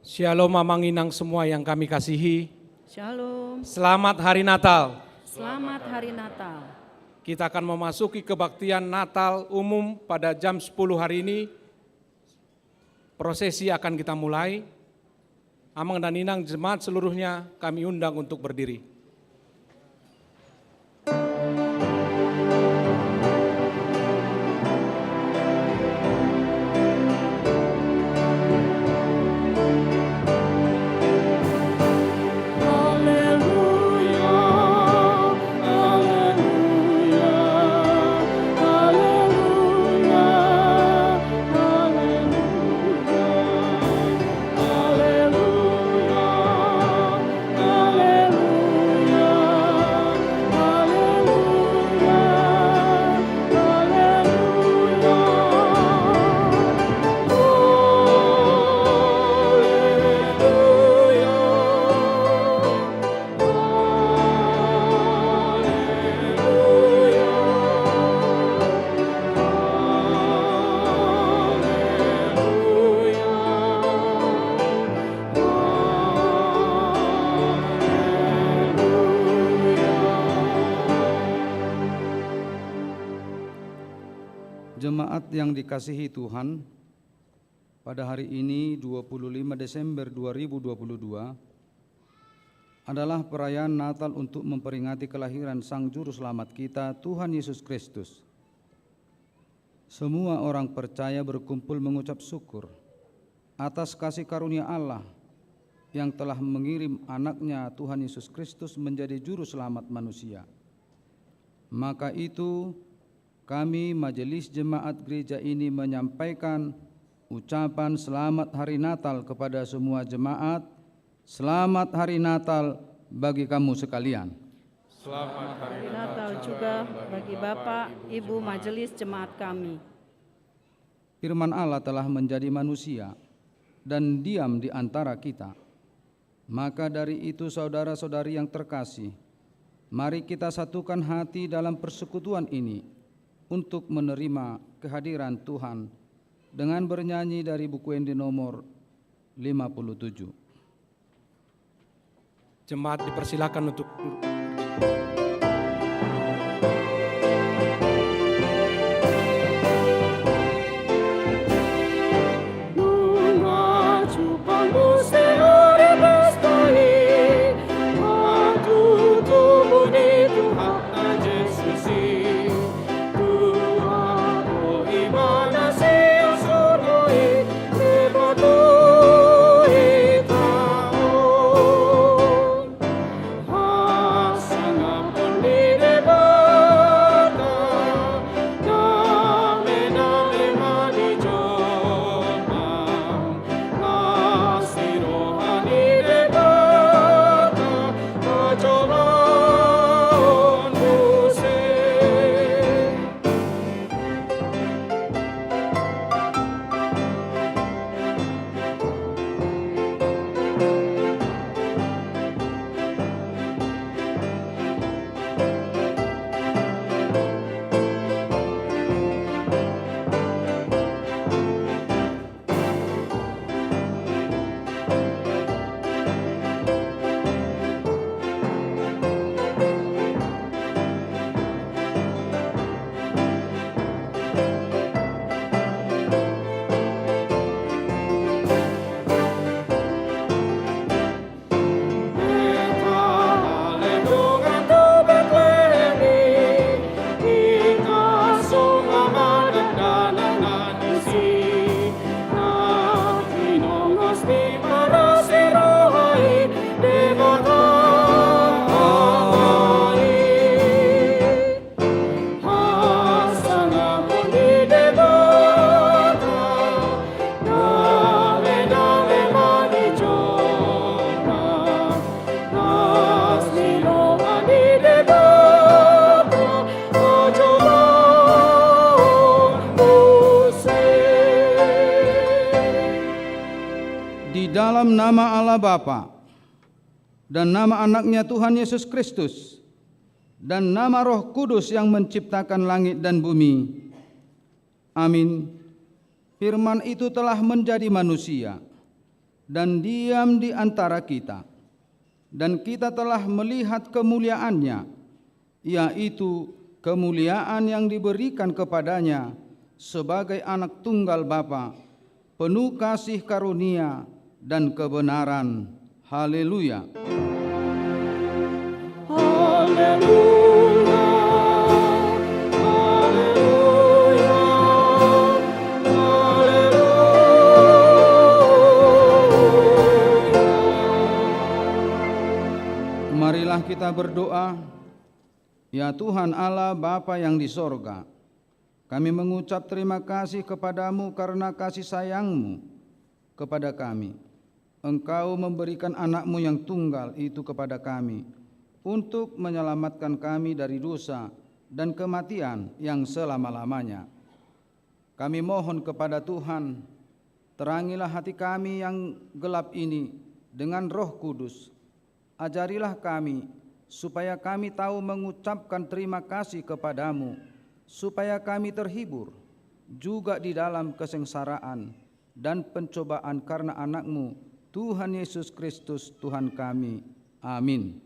Shalom Mamanginang semua yang kami kasihi. Shalom, Selamat Hari Natal. selamat Hari Natal. Kita akan memasuki kebaktian Natal umum pada jam 10 hari ini. Prosesi akan kita mulai. Amang dan Inang jemaat seluruhnya kami undang untuk berdiri. Jemaat yang dikasihi Tuhan, pada hari ini 25 Desember 2022 adalah perayaan Natal untuk memperingati kelahiran Sang Juru Selamat kita, Tuhan Yesus Kristus. Semua orang percaya berkumpul mengucap syukur atas kasih karunia Allah yang telah mengirim anaknya Tuhan Yesus Kristus menjadi Juru Selamat manusia. Maka itu, kami Majelis Jemaat Gereja ini menyampaikan ucapan selamat Hari Natal kepada semua jemaat. Selamat Hari Natal bagi kamu sekalian. Selamat Hari Natal juga bagi Bapak, Ibu Majelis Jemaat kami. Firman Allah telah menjadi manusia dan diam di antara kita. Maka dari itu saudara-saudari yang terkasih, mari kita satukan hati dalam persekutuan ini untuk menerima kehadiran Tuhan dengan bernyanyi dari buku Endi nomor 57. Jemaat dipersilakan untuk dalam nama Allah Bapa dan nama anaknya Tuhan Yesus Kristus dan nama Roh Kudus yang menciptakan langit dan bumi. Amin. Firman itu telah menjadi manusia dan diam di antara kita, dan kita telah melihat kemuliaannya, yaitu kemuliaan yang diberikan kepadanya sebagai anak tunggal Bapa, penuh kasih karunia dan kebenaran. Haleluya. Haleluya, haleluya, haleluya. Marilah kita berdoa. Ya Tuhan Allah Bapa yang di sorga, kami mengucap terima kasih kepadamu karena kasih sayang-Mu kepada kami. Engkau memberikan anak-Mu yang tunggal itu kepada kami untuk menyelamatkan kami dari dosa dan kematian yang selama-lamanya. Kami mohon kepada Tuhan, terangilah hati kami yang gelap ini dengan Roh Kudus. Ajarilah kami supaya kami tahu mengucapkan terima kasih kepadamu, supaya kami terhibur juga di dalam kesengsaraan dan pencobaan karena anak-Mu, Tuhan Yesus Kristus Tuhan kami. Amin.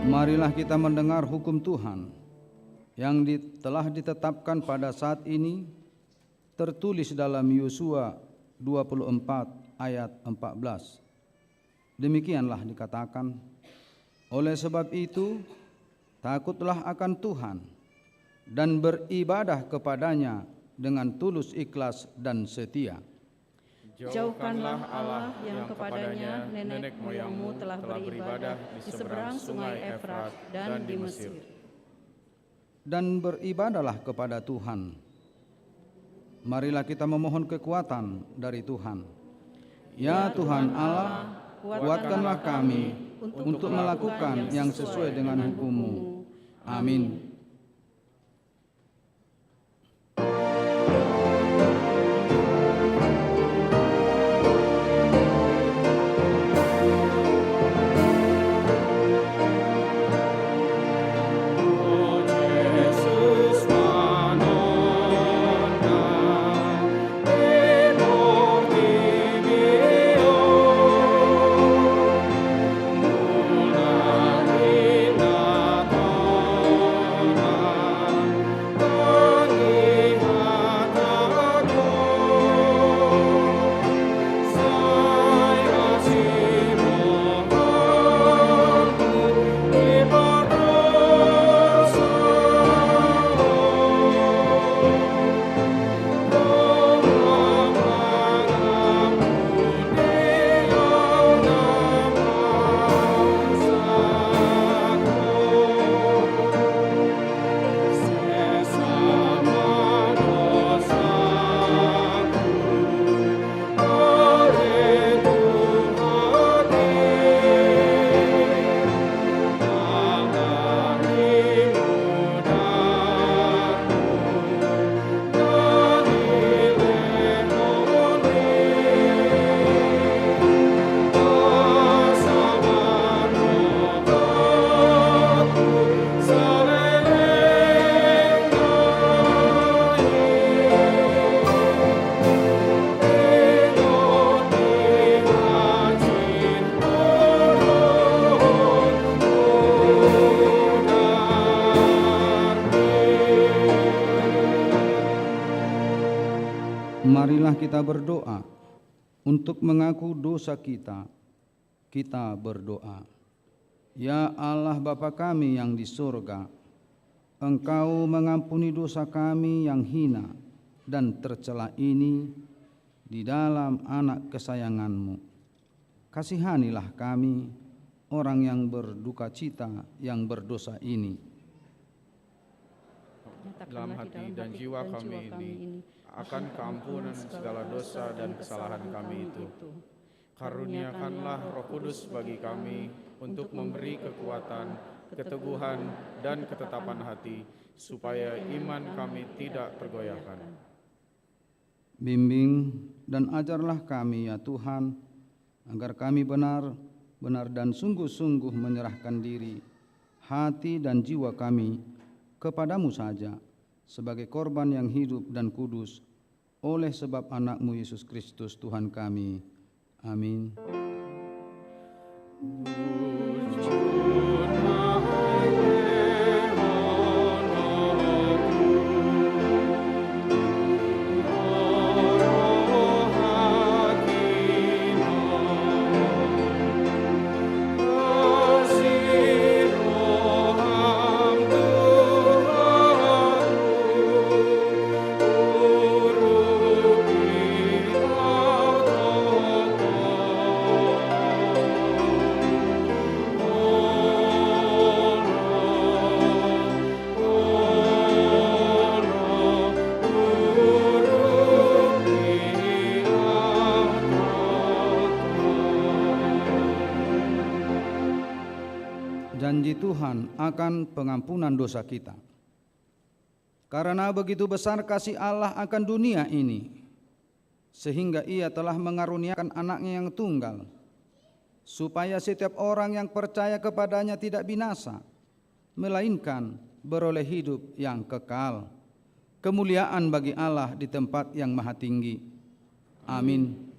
Marilah kita mendengar hukum Tuhan yang telah ditetapkan pada saat ini, tertulis dalam Yosua 24 ayat 14. Demikianlah dikatakan, oleh sebab itu takutlah akan Tuhan dan beribadah kepadanya dengan tulus ikhlas dan setia. Jauhkanlah Allah yang kepadanya nenek moyangmu telah beribadah di seberang sungai Efrat dan di Mesir. Dan beribadalah kepada Tuhan. Marilah kita memohon kekuatan dari Tuhan. Ya Tuhan Allah, kuatkanlah kami untuk melakukan yang sesuai dengan hukum-Mu. Amin. kita berdoa. Untuk mengaku dosa kita, kita berdoa. Ya Allah Bapa kami yang di surga, Engkau mengampuni dosa kami yang hina dan tercela ini di dalam anak kesayangan-Mu. Kasihanilah kami, orang yang berduka cita yang berdosa ini. Nyatakanlah Dalam di hati dan jiwa kami ini akan keampunan segala dosa dan kesalahan kami itu. Karuniakanlah Roh Kudus bagi kami untuk memberi kekuatan, keteguhan, dan ketetapan hati, supaya iman kami tidak tergoyahkan. Bimbing dan ajarlah kami ya Tuhan, agar kami benar dan sungguh-sungguh menyerahkan diri, hati dan jiwa kami kepadamu saja, sebagai korban yang hidup dan kudus, oleh sebab anak-Mu Yesus Kristus Tuhan kami. Amin. Janji Tuhan akan pengampunan dosa kita. Karena begitu besar kasih Allah akan dunia ini, sehingga Ia telah mengaruniakan anaknya yang tunggal, supaya setiap orang yang percaya kepadanya tidak binasa, melainkan beroleh hidup yang kekal. Kemuliaan bagi Allah di tempat yang maha tinggi. Amin.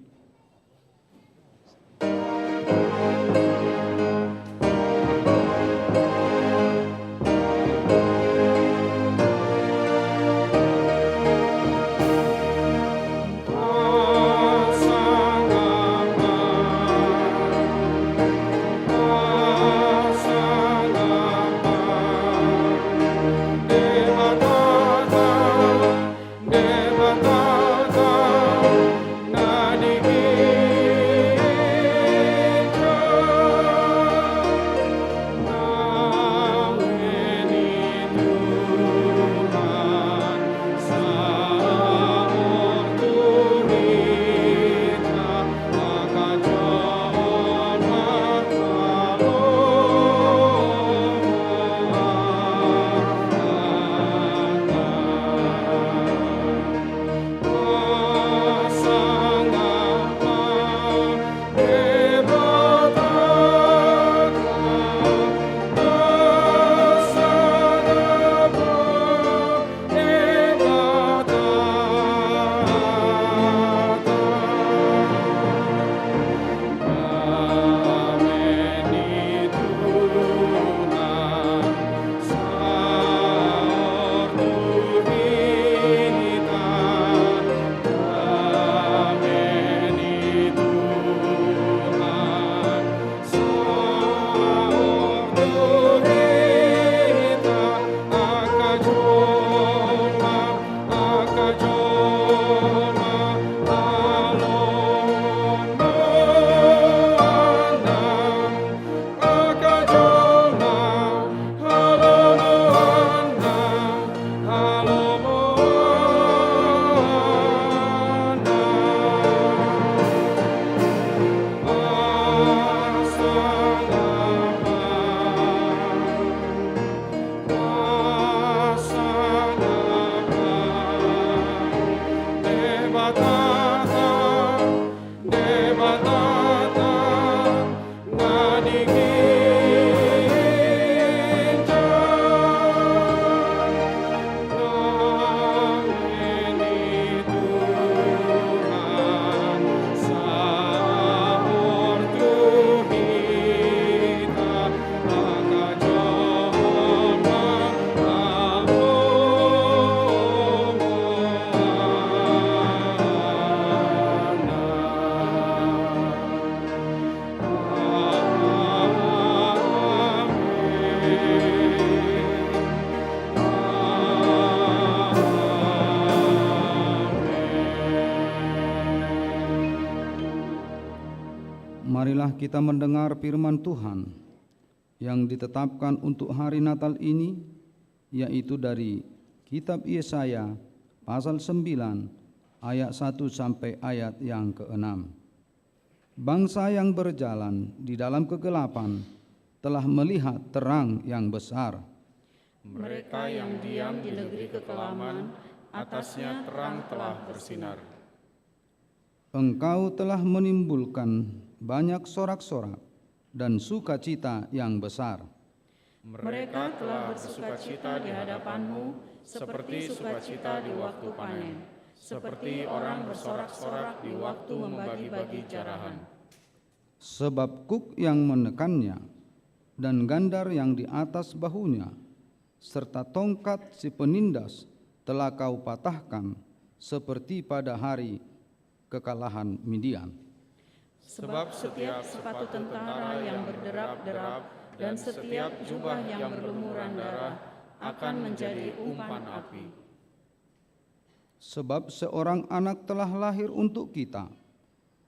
Nadi Marilah kita mendengar firman Tuhan yang ditetapkan untuk hari Natal ini, yaitu dari kitab Yesaya pasal 9 ayat 1 sampai ayat yang ke-6. Bangsa yang berjalan di dalam kegelapan telah melihat terang yang besar. Mereka yang diam di negeri kekelaman, atasnya terang telah bersinar. Engkau telah menimbulkan banyak sorak-sorak dan sukacita yang besar. Mereka telah bersukacita di hadapanmu, seperti sukacita di waktu panen, seperti orang bersorak-sorak di waktu membagi-bagi jarahan. Sebab kuk yang menekannya dan gandar yang di atas bahunya, serta tongkat si penindas telah kau patahkan, seperti pada hari kekalahan Midian. Sebab setiap sepatu tentara yang berderap-derap dan setiap jubah yang berlumuran darah akan menjadi umpan api. Sebab seorang anak telah lahir untuk kita,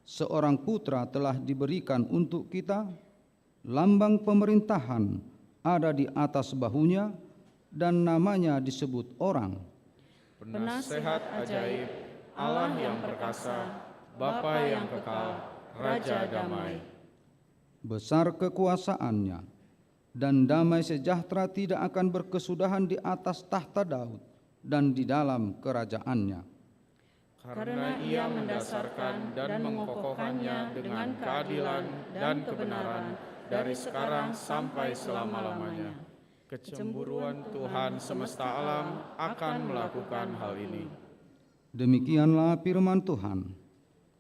seorang putra telah diberikan untuk kita, lambang pemerintahan ada di atas bahunya, dan namanya disebut orang. Penasehat ajaib, Allah yang perkasa, Bapa yang kekal, Raja damai. Besar kekuasaannya, dan damai sejahtera tidak akan berkesudahan di atas tahta Daud dan di dalam kerajaannya. Karena Ia mendasarkan dan mengokohkannya dengan keadilan dan kebenaran dari sekarang sampai selama-lamanya. Kecemburuan Tuhan semesta alam akan melakukan hal ini. Demikianlah firman Tuhan.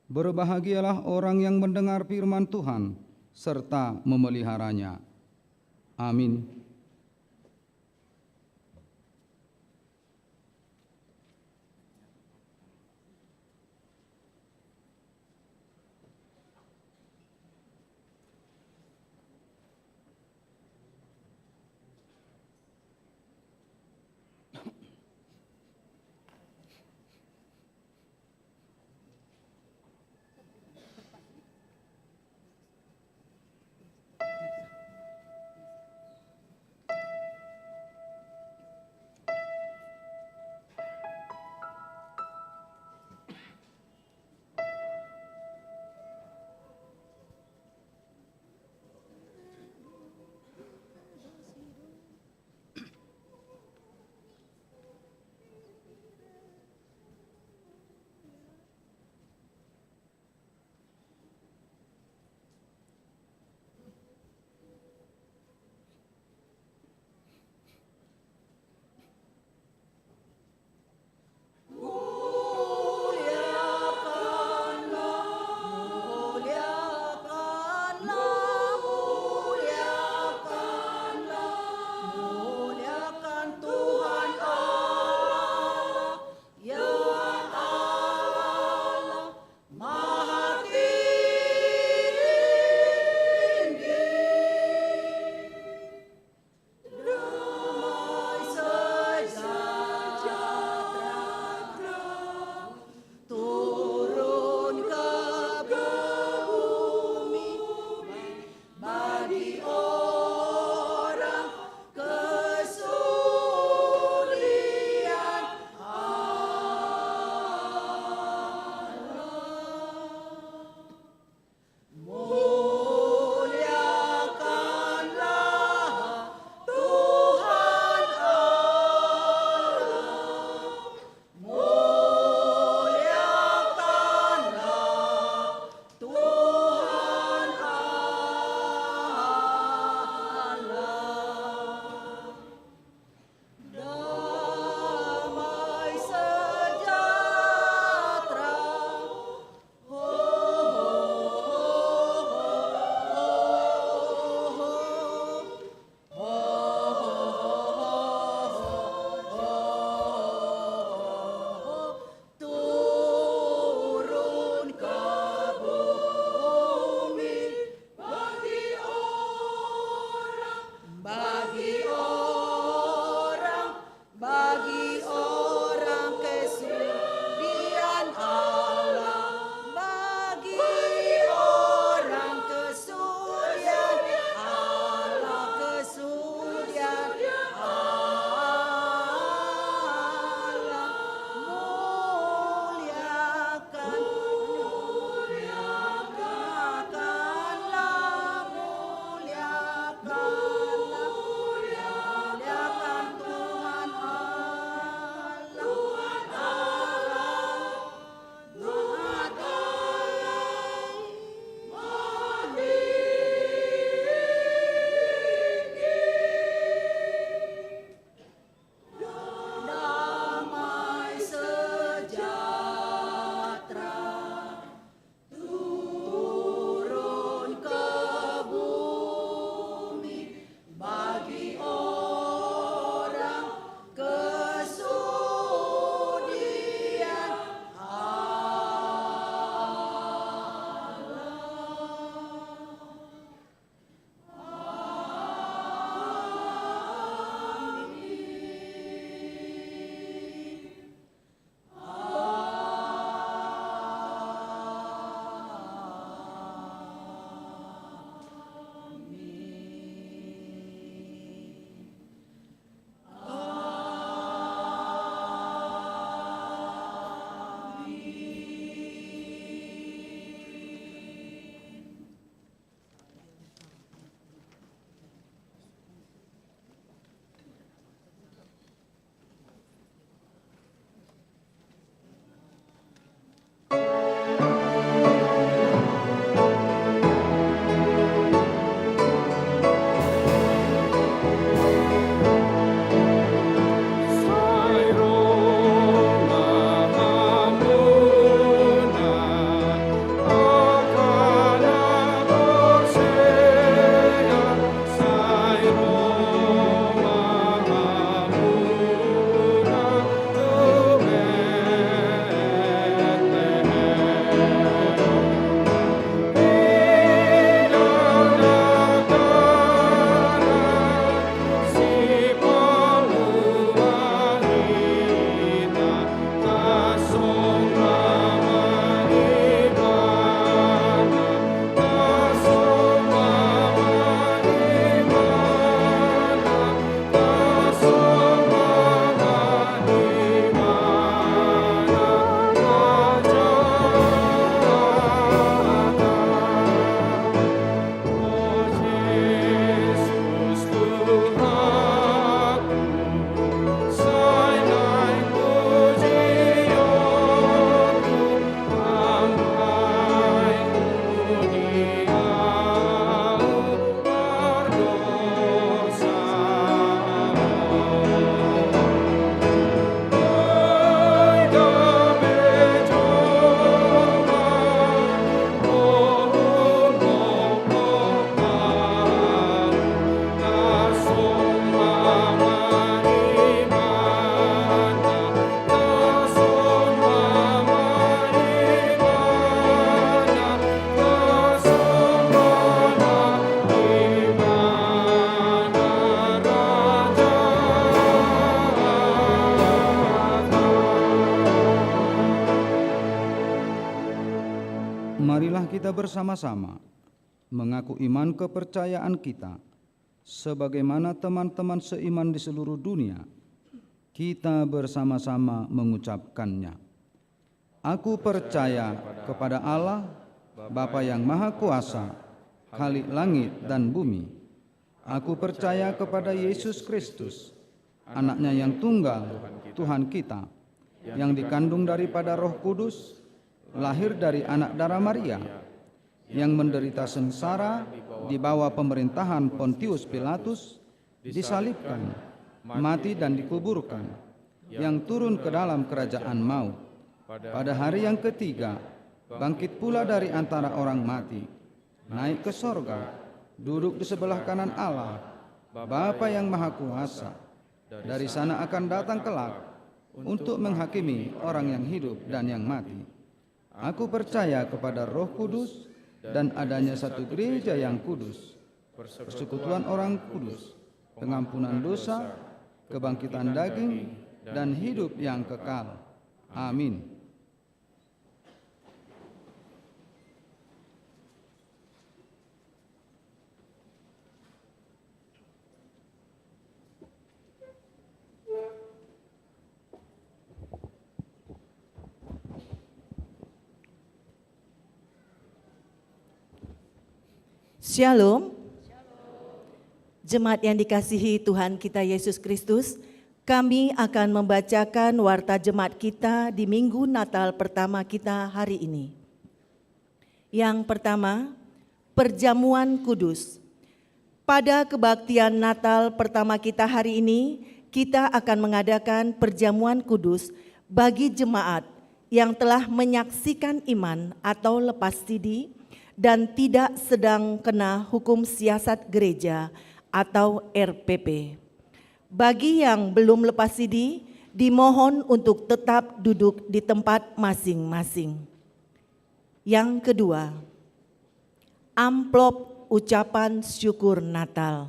Berbahagialah orang yang mendengar firman Tuhan serta memeliharanya. Amin. bersama-sama mengaku iman kepercayaan kita sebagaimana teman-teman seiman di seluruh dunia. Kita bersama-sama mengucapkannya. Aku percaya kepada Allah, Bapa yang Maha Kuasa, Khalik langit dan bumi. Aku percaya kepada Yesus Kristus, Anak-Nya yang tunggal, Tuhan kita, yang dikandung daripada Roh Kudus, lahir dari anak darah Maria, yang menderita sengsara di bawah pemerintahan Pontius Pilatus, disalibkan, mati dan dikuburkan, yang turun ke dalam kerajaan maut. Pada hari yang ketiga, bangkit pula dari antara orang mati, naik ke sorga, duduk di sebelah kanan Allah, Bapa yang Maha Kuasa. Dari sana akan datang kelak untuk menghakimi orang yang hidup dan yang mati. Aku percaya kepada Roh Kudus dan adanya satu gereja yang kudus, persekutuan orang kudus, pengampunan dosa, kebangkitan daging, dan hidup yang kekal. Amin. Shalom. Jemaat yang dikasihi Tuhan kita Yesus Kristus, kami akan membacakan warta jemaat kita di Minggu Natal pertama kita hari ini. Yang pertama, perjamuan kudus. Pada kebaktian Natal pertama kita hari ini, kita akan mengadakan perjamuan kudus bagi jemaat yang telah menyaksikan iman atau lepas sidi dan tidak sedang kena hukum siasat gereja atau RPP. Bagi yang belum lepas sidi, dimohon untuk tetap duduk di tempat masing-masing. Yang kedua, amplop ucapan syukur Natal.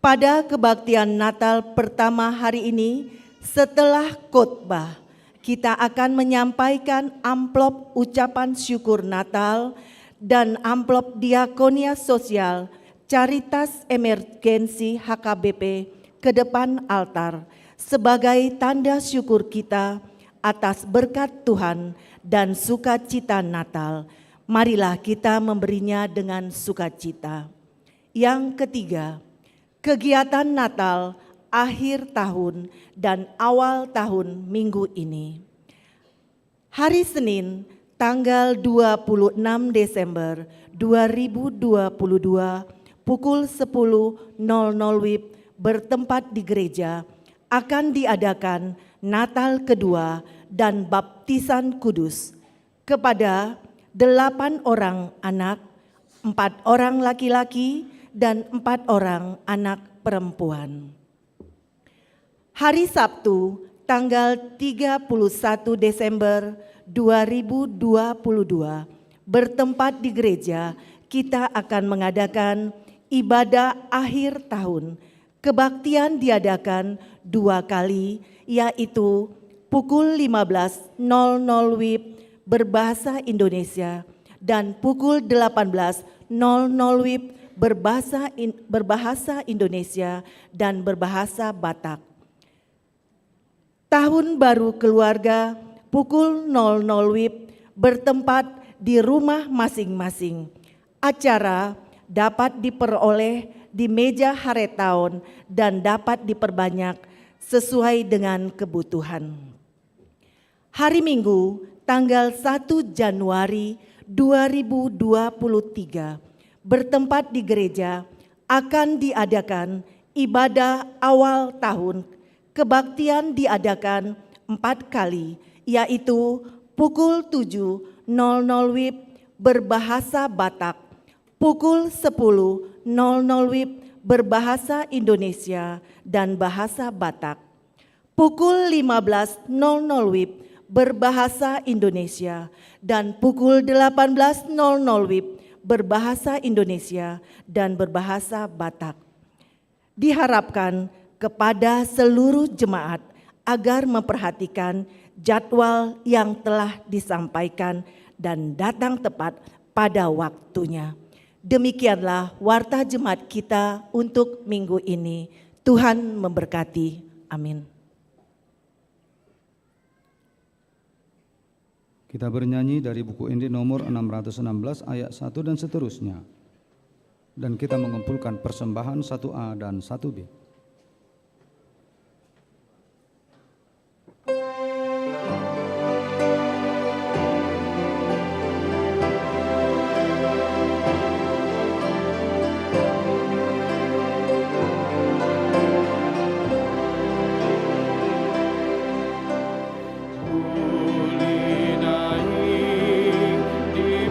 Pada kebaktian Natal pertama hari ini, setelah khotbah, kita akan menyampaikan amplop ucapan syukur Natal dan amplop diakonia sosial Caritas Emergensi HKBP ke depan altar sebagai tanda syukur kita atas berkat Tuhan dan sukacita Natal. Marilah kita memberinya dengan sukacita. Yang ketiga, kegiatan Natal akhir tahun dan awal tahun minggu ini. Hari Senin tanggal 26 Desember 2022 pukul 10.00 WIB bertempat di gereja akan diadakan Natal kedua dan baptisan kudus kepada 8 orang anak, 4 orang laki-laki dan 4 orang anak perempuan. Hari Sabtu tanggal 31 Desember 2022 bertempat di gereja, kita akan mengadakan ibadah akhir tahun. Kebaktian diadakan 2 kali, yaitu pukul 15.00 WIB berbahasa Indonesia dan pukul 18.00 WIB berbahasa Indonesia dan berbahasa Batak. Tahun baru keluarga pukul 00 WIB bertempat di rumah masing-masing. Acara dapat diperoleh di meja haretaun dan dapat diperbanyak sesuai dengan kebutuhan. Hari Minggu tanggal 1 Januari 2023 bertempat di gereja akan diadakan ibadah awal tahun. Kebaktian diadakan 4 kali, yaitu pukul 7.00 WIB berbahasa Batak, pukul 10.00 WIB berbahasa Indonesia dan bahasa Batak, pukul 15.00 WIB berbahasa Indonesia dan pukul 18.00 WIB berbahasa Indonesia dan berbahasa Batak. Diharapkan kepada seluruh jemaat agar memperhatikan jadwal yang telah disampaikan dan datang tepat pada waktunya. Demikianlah warta jemaat kita untuk minggu ini. Tuhan memberkati. Amin. Kita bernyanyi dari buku Injil nomor 616 ayat 1 dan seterusnya. Dan kita mengumpulkan persembahan 1A dan 1B. Di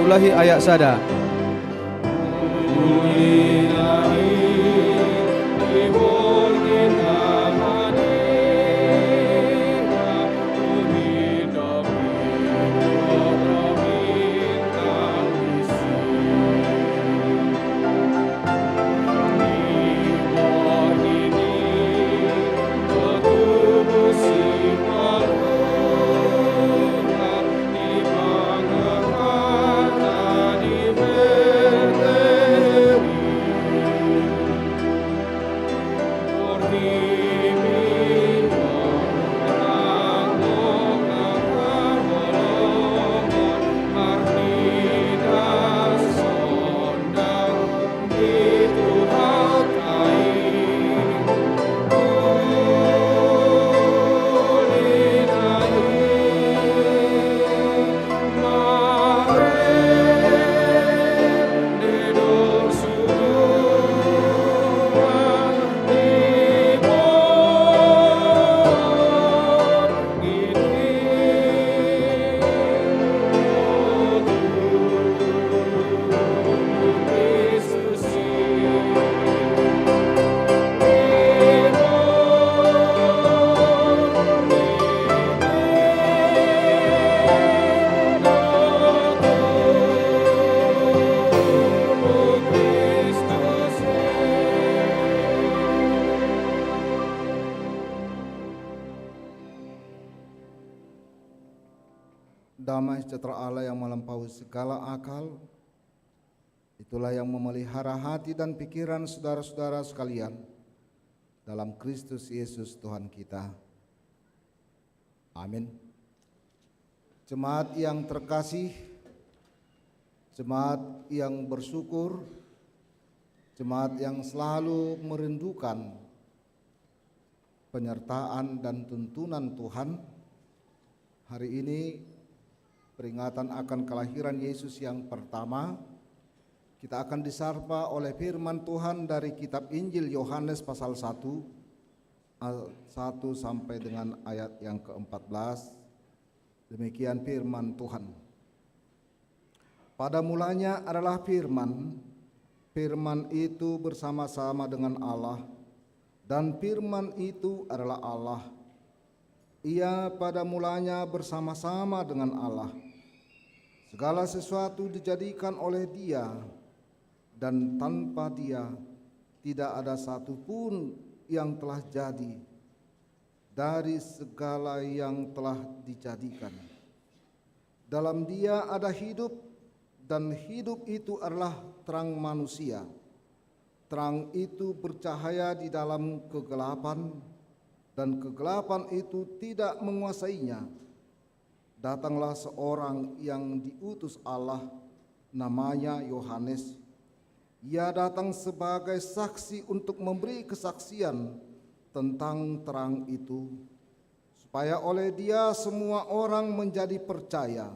kaulahi ayak sada. Damai sejahtera Allah yang melampaui segala akal, itulah yang memelihara hati dan pikiran saudara-saudara sekalian dalam Kristus Yesus Tuhan kita. Amin. Jemaat yang terkasih, jemaat yang bersyukur, jemaat yang selalu merindukan penyertaan dan tuntunan Tuhan, hari ini peringatan akan kelahiran Yesus yang pertama, kita akan disarpa oleh firman Tuhan dari kitab Injil Yohanes pasal 1 sampai dengan ayat yang ke-14. Demikian firman Tuhan. Pada mulanya adalah firman, firman itu bersama-sama dengan Allah, dan firman itu adalah Allah. Ia pada mulanya bersama-sama dengan Allah. Segala sesuatu dijadikan oleh Dia, dan tanpa Dia tidak ada satupun yang telah jadi dari segala yang telah dijadikan. Dalam Dia ada hidup, dan hidup itu adalah terang manusia. Terang itu bercahaya di dalam kegelapan, dan kegelapan itu tidak menguasainya. Datanglah seorang yang diutus Allah, namanya Yohanes. Ia datang sebagai saksi untuk memberi kesaksian tentang terang itu, supaya oleh Dia semua orang menjadi percaya.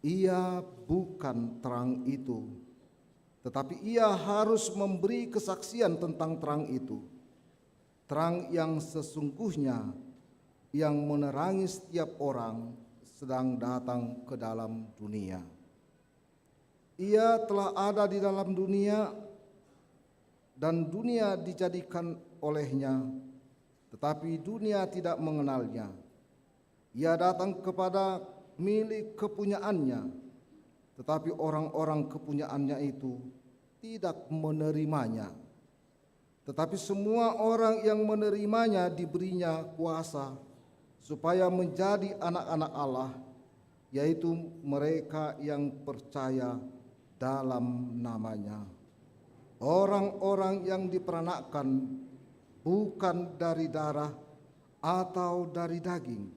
Ia bukan terang itu, tetapi Ia harus memberi kesaksian tentang terang itu. Terang yang sesungguhnya yang menerangi setiap orang sedang datang ke dalam dunia. Ia telah ada di dalam dunia, dan dunia dijadikan olehnya, tetapi dunia tidak mengenalnya. Ia datang kepada milik kepunyaannya, tetapi orang-orang kepunyaannya itu tidak menerimanya. Tetapi semua orang yang menerimanya diberinya kuasa supaya menjadi anak-anak Allah, yaitu mereka yang percaya dalam namanya. Orang-orang yang diperanakkan bukan dari darah atau dari daging,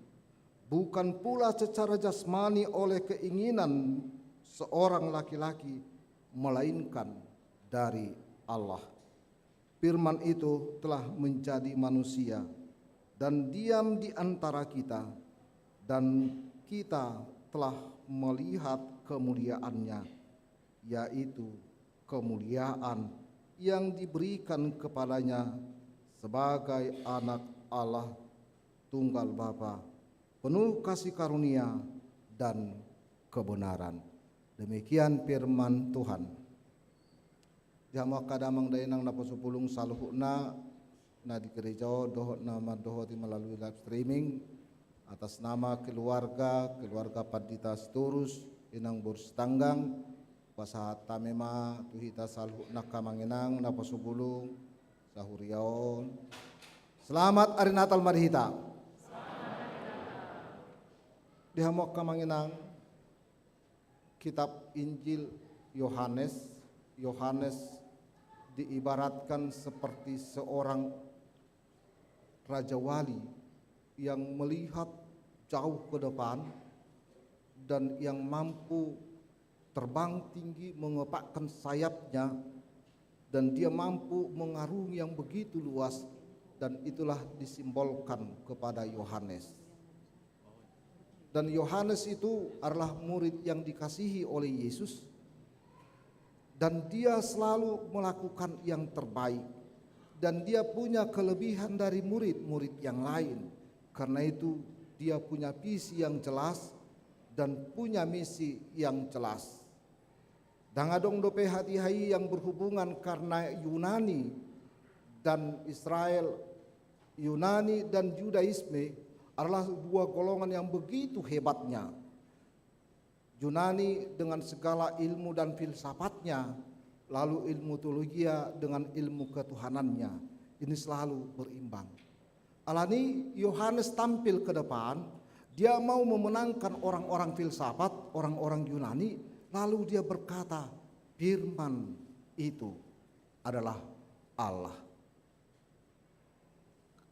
bukan pula secara jasmani oleh keinginan seorang laki-laki, melainkan dari Allah. Firman itu telah menjadi manusia dan diam di antara kita, dan kita telah melihat kemuliaannya, yaitu kemuliaan yang diberikan kepadanya sebagai anak Allah tunggal Bapa, penuh kasih karunia dan kebenaran. Demikian firman Tuhan. Jamak kadamang dainang na pasupulong saluhuna na di gereja dohot nama dohoti melalui live streaming atas nama keluarga Padita Sitorus inang Borstanggang pasahat tamema tuhita saluhuna kamanginang na pasupulong sahuriaon. Selamat Hari Natal marihita. Dihamok kamanginang kitab Injil Yohanes diibaratkan seperti seorang raja wali yang melihat jauh ke depan dan yang mampu terbang tinggi mengepakkan sayapnya, dan dia mampu mengarungi yang begitu luas, dan itulah disimbolkan kepada Yohanes. Dan Yohanes itu adalah murid yang dikasihi oleh Yesus, dan dia selalu melakukan yang terbaik, dan dia punya kelebihan dari murid-murid yang lain. Karena itu dia punya visi yang jelas dan punya misi yang jelas. Dangadong dope hati-hai yang berhubungan karena Yunani dan Israel, Yunani dan Judaisme adalah dua golongan yang begitu hebatnya. Yunani dengan segala ilmu dan filsafatnya, lalu ilmu teologia dengan ilmu ketuhanannya, ini selalu berimbang. Alani Yohanes tampil ke depan, dia mau memenangkan orang-orang filsafat, orang-orang Yunani, lalu dia berkata, firman itu adalah Allah.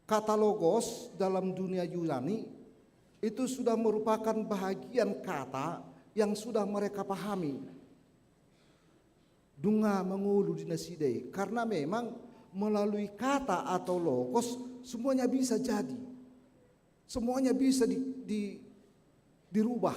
Kata logos dalam dunia Yunani itu sudah merupakan bahagian kata yang sudah mereka pahami. Dunga mengulu dinaside, karena memang melalui kata atau logos semuanya bisa jadi. Semuanya bisa dirubah.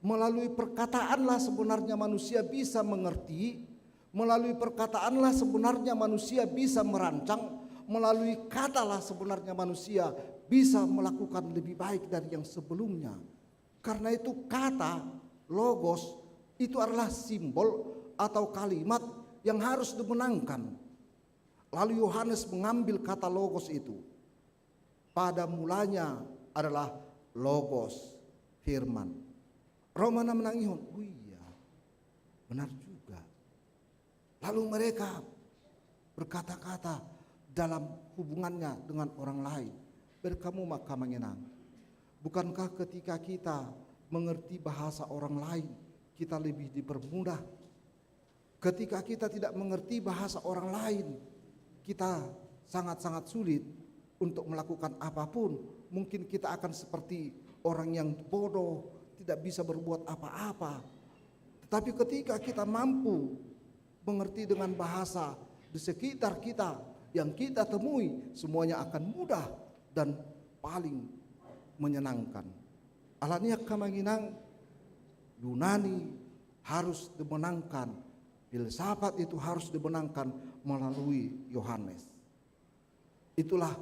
Melalui perkataanlah sebenarnya manusia bisa mengerti, melalui perkataanlah sebenarnya manusia bisa merancang, melalui katalah sebenarnya manusia bisa melakukan lebih baik dari yang sebelumnya. Karena itu kata logos itu adalah simbol atau kalimat yang harus dimenangkan. Lalu Yohanes mengambil kata logos itu. Pada mulanya adalah logos, firman. Romana menangihon, oh iya, benar juga. Lalu mereka berkata-kata dalam hubungannya dengan orang lain. Berkamu maka mengenang. Bukankah ketika kita mengerti bahasa orang lain, kita lebih dipermudah? Ketika kita tidak mengerti bahasa orang lain, kita sangat-sangat sulit untuk melakukan apapun. Mungkin kita akan seperti orang yang bodoh, tidak bisa berbuat apa-apa. Tetapi ketika kita mampu mengerti dengan bahasa di sekitar kita yang kita temui, semuanya akan mudah dan paling menyenangkan. Alania kamanginang Yunani harus dimenangkan, filsafat itu harus dimenangkan melalui Yohanes. Itulah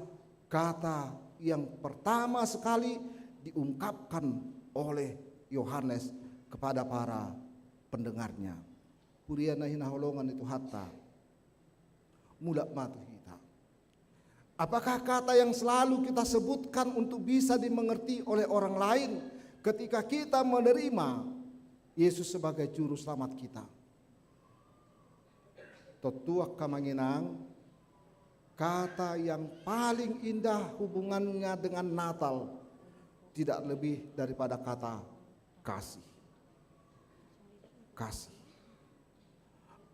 kata yang pertama sekali diungkapkan oleh Yohanes kepada para pendengarnya. Puriana hinaholongan itu hatta mulak matu kita. Apakah kata yang selalu kita sebutkan untuk bisa dimengerti oleh orang lain ketika kita menerima Yesus sebagai juru selamat kita? Totuak kamanginang, kata yang paling indah hubungannya dengan Natal tidak lebih daripada kata kasih. Kasih.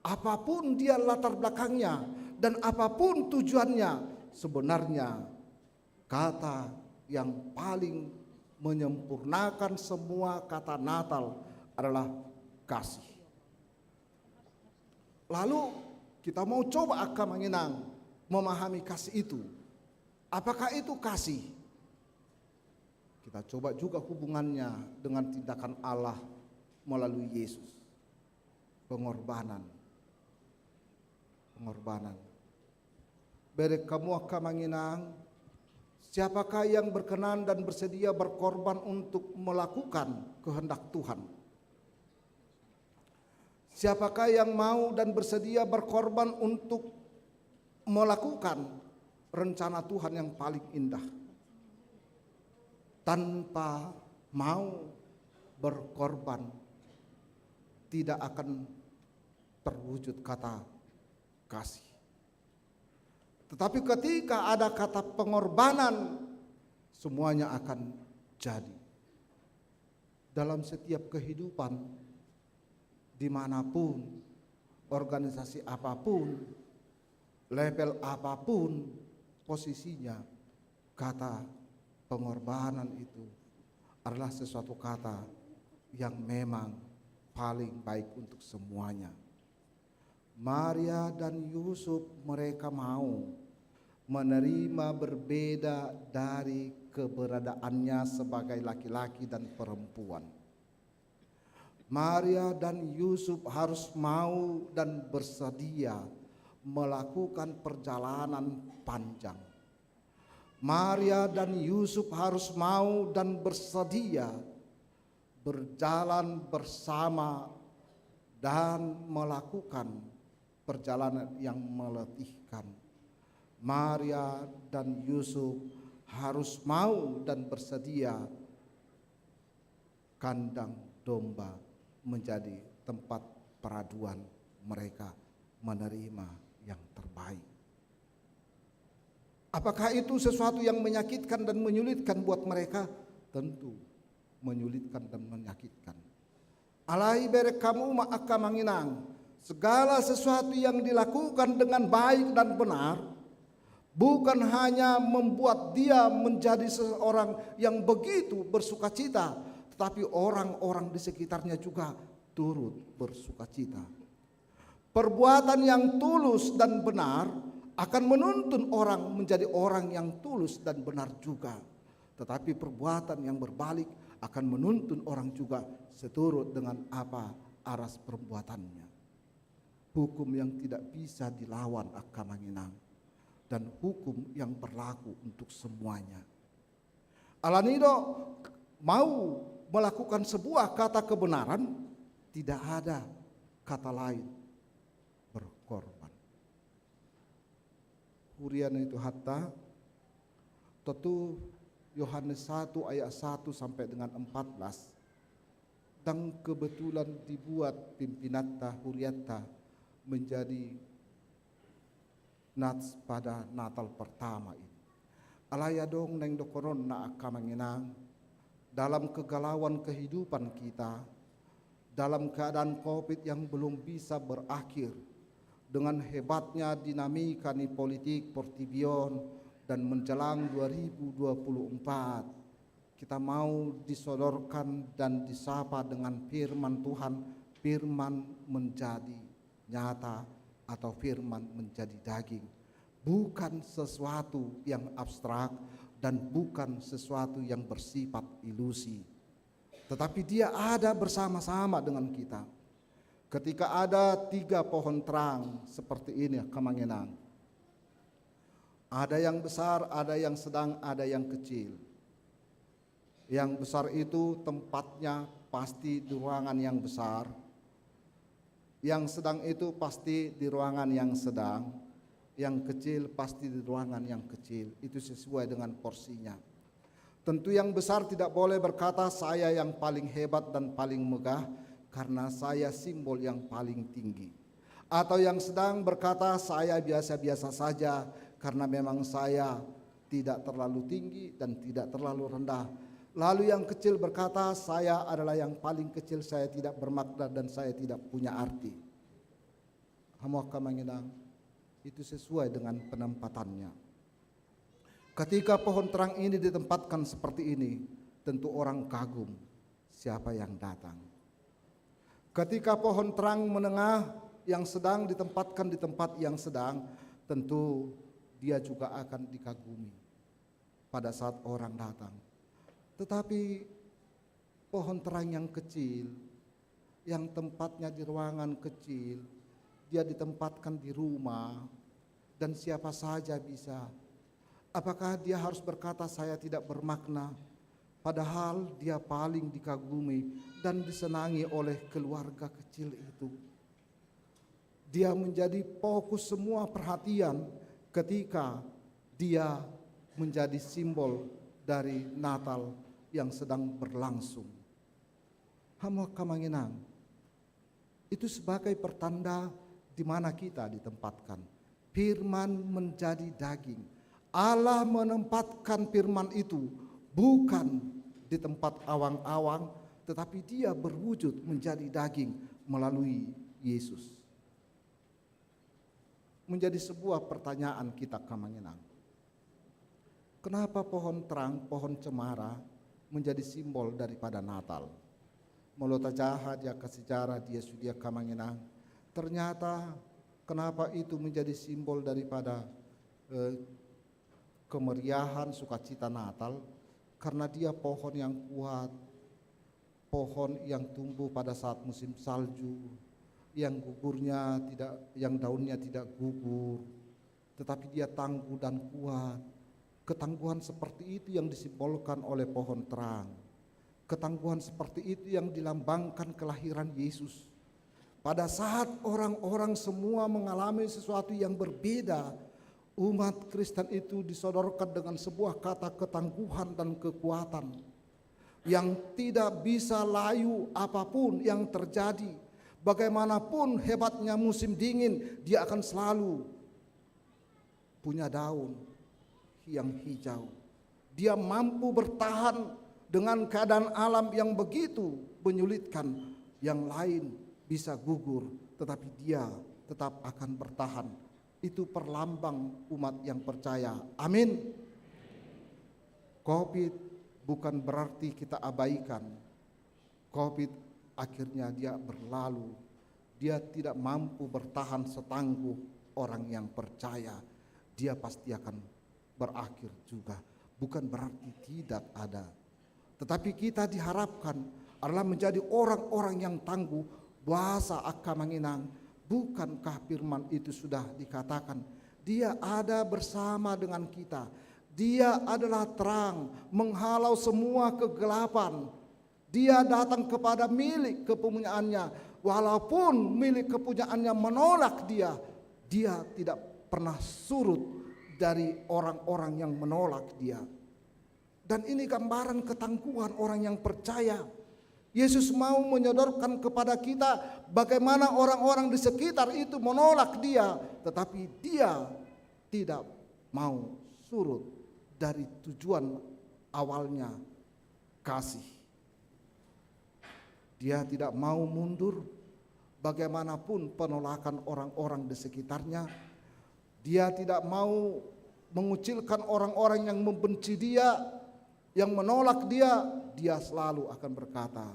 Apapun dia latar belakangnya dan apapun tujuannya, sebenarnya kata yang paling menyempurnakan semua kata Natal adalah kasih. Lalu kita mau coba akan mengenang, memahami kasih itu. Apakah itu kasih? Kita coba juga hubungannya dengan tindakan Allah melalui Yesus. Pengorbanan. Berek kamu akan mengenang, siapakah yang berkenan dan bersedia berkorban untuk melakukan kehendak Tuhan? Siapakah yang mau dan bersedia berkorban untuk melakukan rencana Tuhan yang paling indah? Tanpa mau berkorban, tidak akan terwujud kata kasih. Tetapi ketika ada kata pengorbanan, semuanya akan jadi. Dalam setiap kehidupan, dimanapun, organisasi apapun, level apapun posisinya, kata pengorbanan itu adalah sesuatu kata yang memang paling baik untuk semuanya. Maria dan Yusuf mereka mau menerima berbeda dari keberadaannya sebagai laki-laki dan perempuan. Maria dan Yusuf harus mau dan bersedia melakukan perjalanan panjang. Maria dan Yusuf harus mau dan bersedia berjalan bersama dan melakukan perjalanan yang meletihkan. Maria dan Yusuf harus mau dan bersedia kandang domba menjadi tempat peraduan mereka menerima yang terbaik. Apakah itu sesuatu yang menyakitkan dan menyulitkan buat mereka? Tentu menyulitkan dan menyakitkan. Alai berek kamu ma'aka manginang. Segala sesuatu yang dilakukan dengan baik dan benar bukan hanya membuat dia menjadi seorang yang begitu bersukacita, tetapi orang-orang di sekitarnya juga turut bersukacita. Perbuatan yang tulus dan benar akan menuntun orang menjadi orang yang tulus dan benar juga. Tetapi perbuatan yang berbalik akan menuntun orang juga seturut dengan apa aras perbuatannya. Hukum yang tidak bisa dilawan akan menginang, dan hukum yang berlaku untuk semuanya. Alanido mau melakukan sebuah kata kebenaran, tidak ada kata lain, berkorban. Hurian itu hatta, tentu Yohanes 1 ayat 1 sampai dengan 14. Dan kebetulan dibuat pimpinata huriata menjadi nats pada Natal pertama ini. Alaya dong neng dokoron na akamanginang dalam kegalauan kehidupan kita, dalam keadaan COVID yang belum bisa berakhir, dengan hebatnya dinamika ni politik Portibion dan menjelang 2024, kita mau disodorkan dan disapa dengan firman Tuhan, firman menjadi nyata atau firman menjadi daging. Bukan sesuatu yang abstrak dan bukan sesuatu yang bersifat ilusi. Tetapi dia ada bersama-sama dengan kita. Ketika ada 3 pohon terang seperti ini Kamanginang. Ada yang besar, ada yang sedang, ada yang kecil. Yang besar itu tempatnya pasti di ruangan yang besar. Yang sedang itu pasti di ruangan yang sedang. Yang kecil pasti di ruangan yang kecil. Itu sesuai dengan porsinya. Tentu yang besar tidak boleh berkata saya yang paling hebat dan paling megah karena saya simbol yang paling tinggi. Atau yang sedang berkata saya biasa-biasa saja karena memang saya tidak terlalu tinggi dan tidak terlalu rendah. Lalu yang kecil berkata saya adalah yang paling kecil, saya tidak bermakna dan saya tidak punya arti. Hamuaka mangidang, itu sesuai dengan penempatannya. Ketika pohon terang ini ditempatkan seperti ini, tentu orang kagum siapa yang datang. Ketika pohon terang menengah yang sedang ditempatkan di tempat yang sedang, tentu dia juga akan dikagumi pada saat orang datang. Tetapi pohon terang yang kecil, yang tempatnya di ruangan kecil, dia ditempatkan di rumah dan siapa saja bisa. Apakah dia harus berkata saya tidak bermakna? Padahal dia paling dikagumi dan disenangi oleh keluarga kecil itu. Dia menjadi fokus semua perhatian ketika dia menjadi simbol dari Natal yang sedang berlangsung. Hamba Kamanginang, itu sebagai pertanda di mana kita ditempatkan. Firman menjadi daging. Allah menempatkan firman itu bukan di tempat awang-awang, tetapi dia berwujud menjadi daging melalui Yesus. Menjadi sebuah pertanyaan kita Kamanginang. Kenapa pohon terang, pohon cemara menjadi simbol daripada Natal? Melota jahat ya ke sejarah dia sudia Kamanginang. Ternyata kenapa itu menjadi simbol daripada kemeriahan sukacita Natal? Karena dia pohon yang kuat, pohon yang tumbuh pada saat musim salju, yang gugurnya tidak, yang daunnya tidak gugur, tetapi dia tangguh dan kuat. Ketangguhan seperti itu yang disimbolkan oleh pohon terang. Ketangguhan seperti itu yang dilambangkan kelahiran Yesus. Pada saat orang-orang semua mengalami sesuatu yang berbeda, umat Kristen itu disodorkan dengan sebuah kata ketangguhan dan kekuatan yang tidak bisa layu apapun yang terjadi. Bagaimanapun hebatnya musim dingin, dia akan selalu punya daun yang hijau. Dia mampu bertahan dengan keadaan alam yang begitu menyulitkan. Yang lain bisa gugur, tetapi dia tetap akan bertahan. Itu perlambang umat yang percaya. Amin. Covid bukan berarti kita abaikan. Covid akhirnya dia berlalu. Dia tidak mampu bertahan setangguh orang yang percaya. Dia pasti akan berakhir juga. Bukan berarti tidak ada. Tetapi kita diharapkan adalah menjadi orang-orang yang tangguh. Bahasa Kamanginang, bukankah firman itu sudah dikatakan? Dia ada bersama dengan kita. Dia adalah terang, menghalau semua kegelapan. Dia datang kepada milik kepunyaannya. Walaupun milik kepunyaannya menolak dia, dia tidak pernah surut dari orang-orang yang menolak dia. Dan ini gambaran ketangguhan orang yang percaya. Yesus mau menyodorkan kepada kita bagaimana orang-orang di sekitar itu menolak dia, tetapi dia tidak mau surut dari tujuan awalnya, kasih. Dia tidak mau mundur bagaimanapun penolakan orang-orang di sekitarnya. Dia tidak mau mengucilkan orang-orang yang membenci dia, yang menolak dia. Dia selalu akan berkata,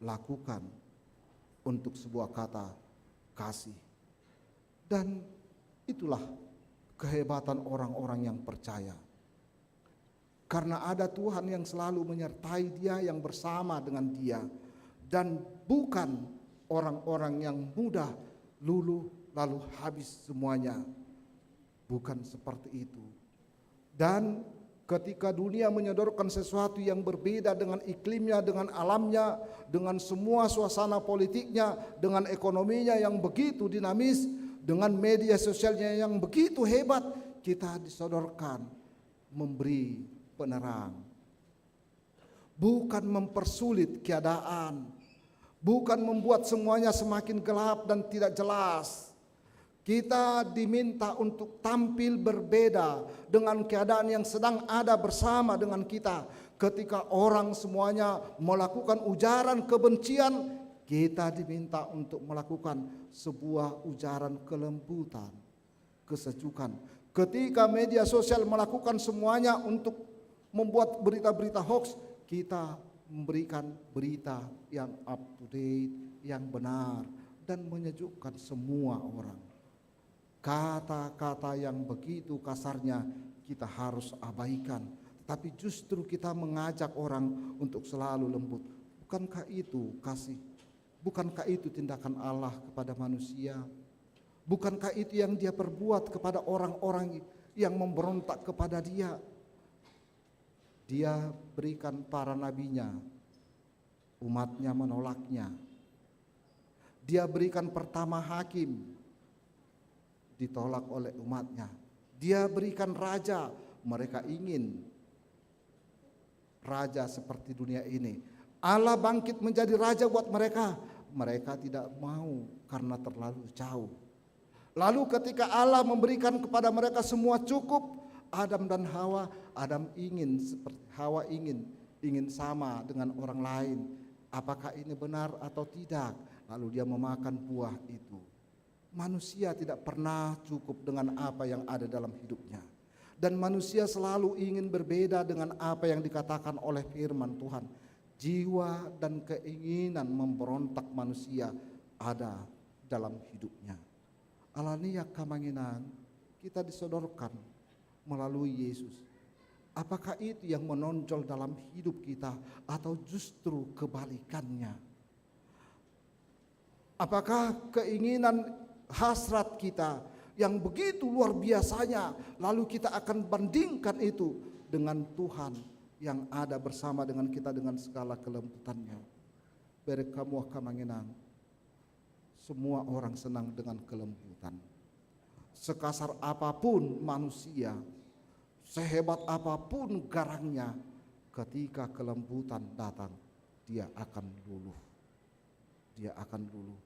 lakukan untuk sebuah kata kasih. Dan itulah kehebatan orang-orang yang percaya. Karena ada Tuhan yang selalu menyertai dia, yang bersama dengan dia. Dan bukan orang-orang yang mudah luluh lalu habis semuanya. Bukan seperti itu. Dan ketika dunia menyodorkan sesuatu yang berbeda dengan iklimnya, dengan alamnya, dengan semua suasana politiknya, dengan ekonominya yang begitu dinamis, dengan media sosialnya yang begitu hebat, kita disodorkan memberi penerang. Bukan mempersulit keadaan, bukan membuat semuanya semakin gelap dan tidak jelas. Kita diminta untuk tampil berbeda dengan keadaan yang sedang ada bersama dengan kita. Ketika orang semuanya melakukan ujaran kebencian, kita diminta untuk melakukan sebuah ujaran kelembutan, kesejukan. Ketika media sosial melakukan semuanya untuk membuat berita-berita hoax, kita memberikan berita yang up to date, yang benar, dan menyejukkan semua orang. Kata-kata yang begitu kasarnya kita harus abaikan, tapi justru kita mengajak orang untuk selalu lembut. Bukankah itu kasih? Bukankah itu tindakan Allah kepada manusia? Bukankah itu yang dia perbuat kepada orang-orang yang memberontak kepada dia? Dia berikan para nabinya, umatnya menolaknya. Dia berikan pertama hakim, ditolak oleh umatnya. Dia berikan raja, mereka ingin raja seperti dunia ini. Allah bangkit menjadi raja buat mereka, mereka tidak mau karena terlalu jauh. Lalu ketika Allah memberikan kepada mereka semua cukup, Adam dan Hawa, Adam ingin seperti Hawa ingin sama dengan orang lain. Apakah ini benar atau tidak? Lalu dia memakan buah itu. Manusia tidak pernah cukup dengan apa yang ada dalam hidupnya. Dan manusia selalu ingin berbeda dengan apa yang dikatakan oleh firman Tuhan. Jiwa dan keinginan memberontak manusia ada dalam hidupnya. Alania kamanginan kita disodorkan melalui Yesus. Apakah itu yang menonjol dalam hidup kita atau justru kebalikannya? Apakah keinginan hasrat kita yang begitu luar biasanya, lalu kita akan bandingkan itu dengan Tuhan yang ada bersama dengan kita dengan segala kelembutannya. Beri kamu kamanginan, semua orang senang dengan kelembutan. Sekasar apapun manusia, sehebat apapun garangnya, ketika kelembutan datang, dia akan luluh. Dia akan luluh.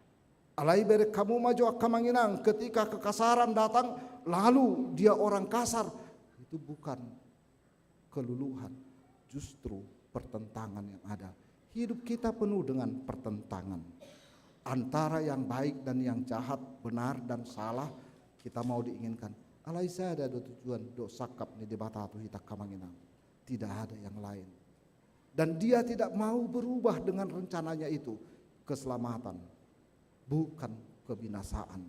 Alai beri kamu maju kamanginang, ketika kekasaran datang, lalu dia orang kasar, itu bukan keluluhan, justru pertentangan yang ada. Hidup kita penuh dengan pertentangan antara yang baik dan yang jahat, benar dan salah. Kita mau diinginkan. Alai saya ada tujuan do sakap ni debata tu hita kamanginang. Tidak ada yang lain. Dan dia tidak mau berubah dengan rencananya itu, keselamatan, bukan kebinasaan.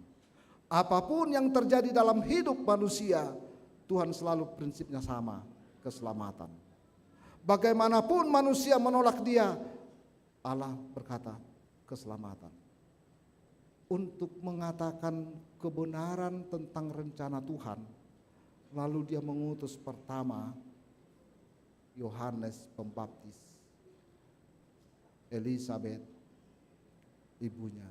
Apapun yang terjadi dalam hidup manusia, Tuhan selalu prinsipnya sama, keselamatan. Bagaimanapun manusia menolak dia, Allah berkata keselamatan. Untuk mengatakan kebenaran tentang rencana Tuhan, lalu dia mengutus pertama Yohanes Pembaptis, Elizabeth ibunya.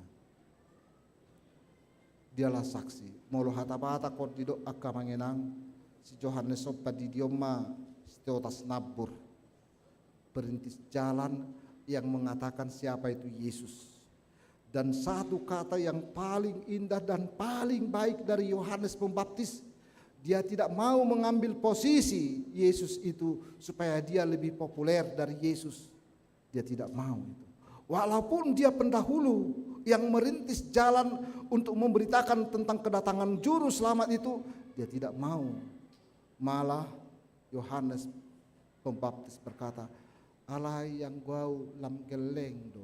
Dialah saksi. Molo hata-bata kod didok akka mangenang si Yohanes sopa di dioma steotas nabur. Perintis jalan yang mengatakan siapa itu Yesus. Dan satu kata yang paling indah dan paling baik dari Yohanes Pembaptis, dia tidak mau mengambil posisi Yesus itu supaya dia lebih populer dari Yesus. Dia tidak mau itu. Walaupun dia pendahulu yang merintis jalan untuk memberitakan tentang kedatangan juru selamat itu, dia tidak mau. Malah Yohanes Pembaptis berkata, alai yang gau lam geleng do,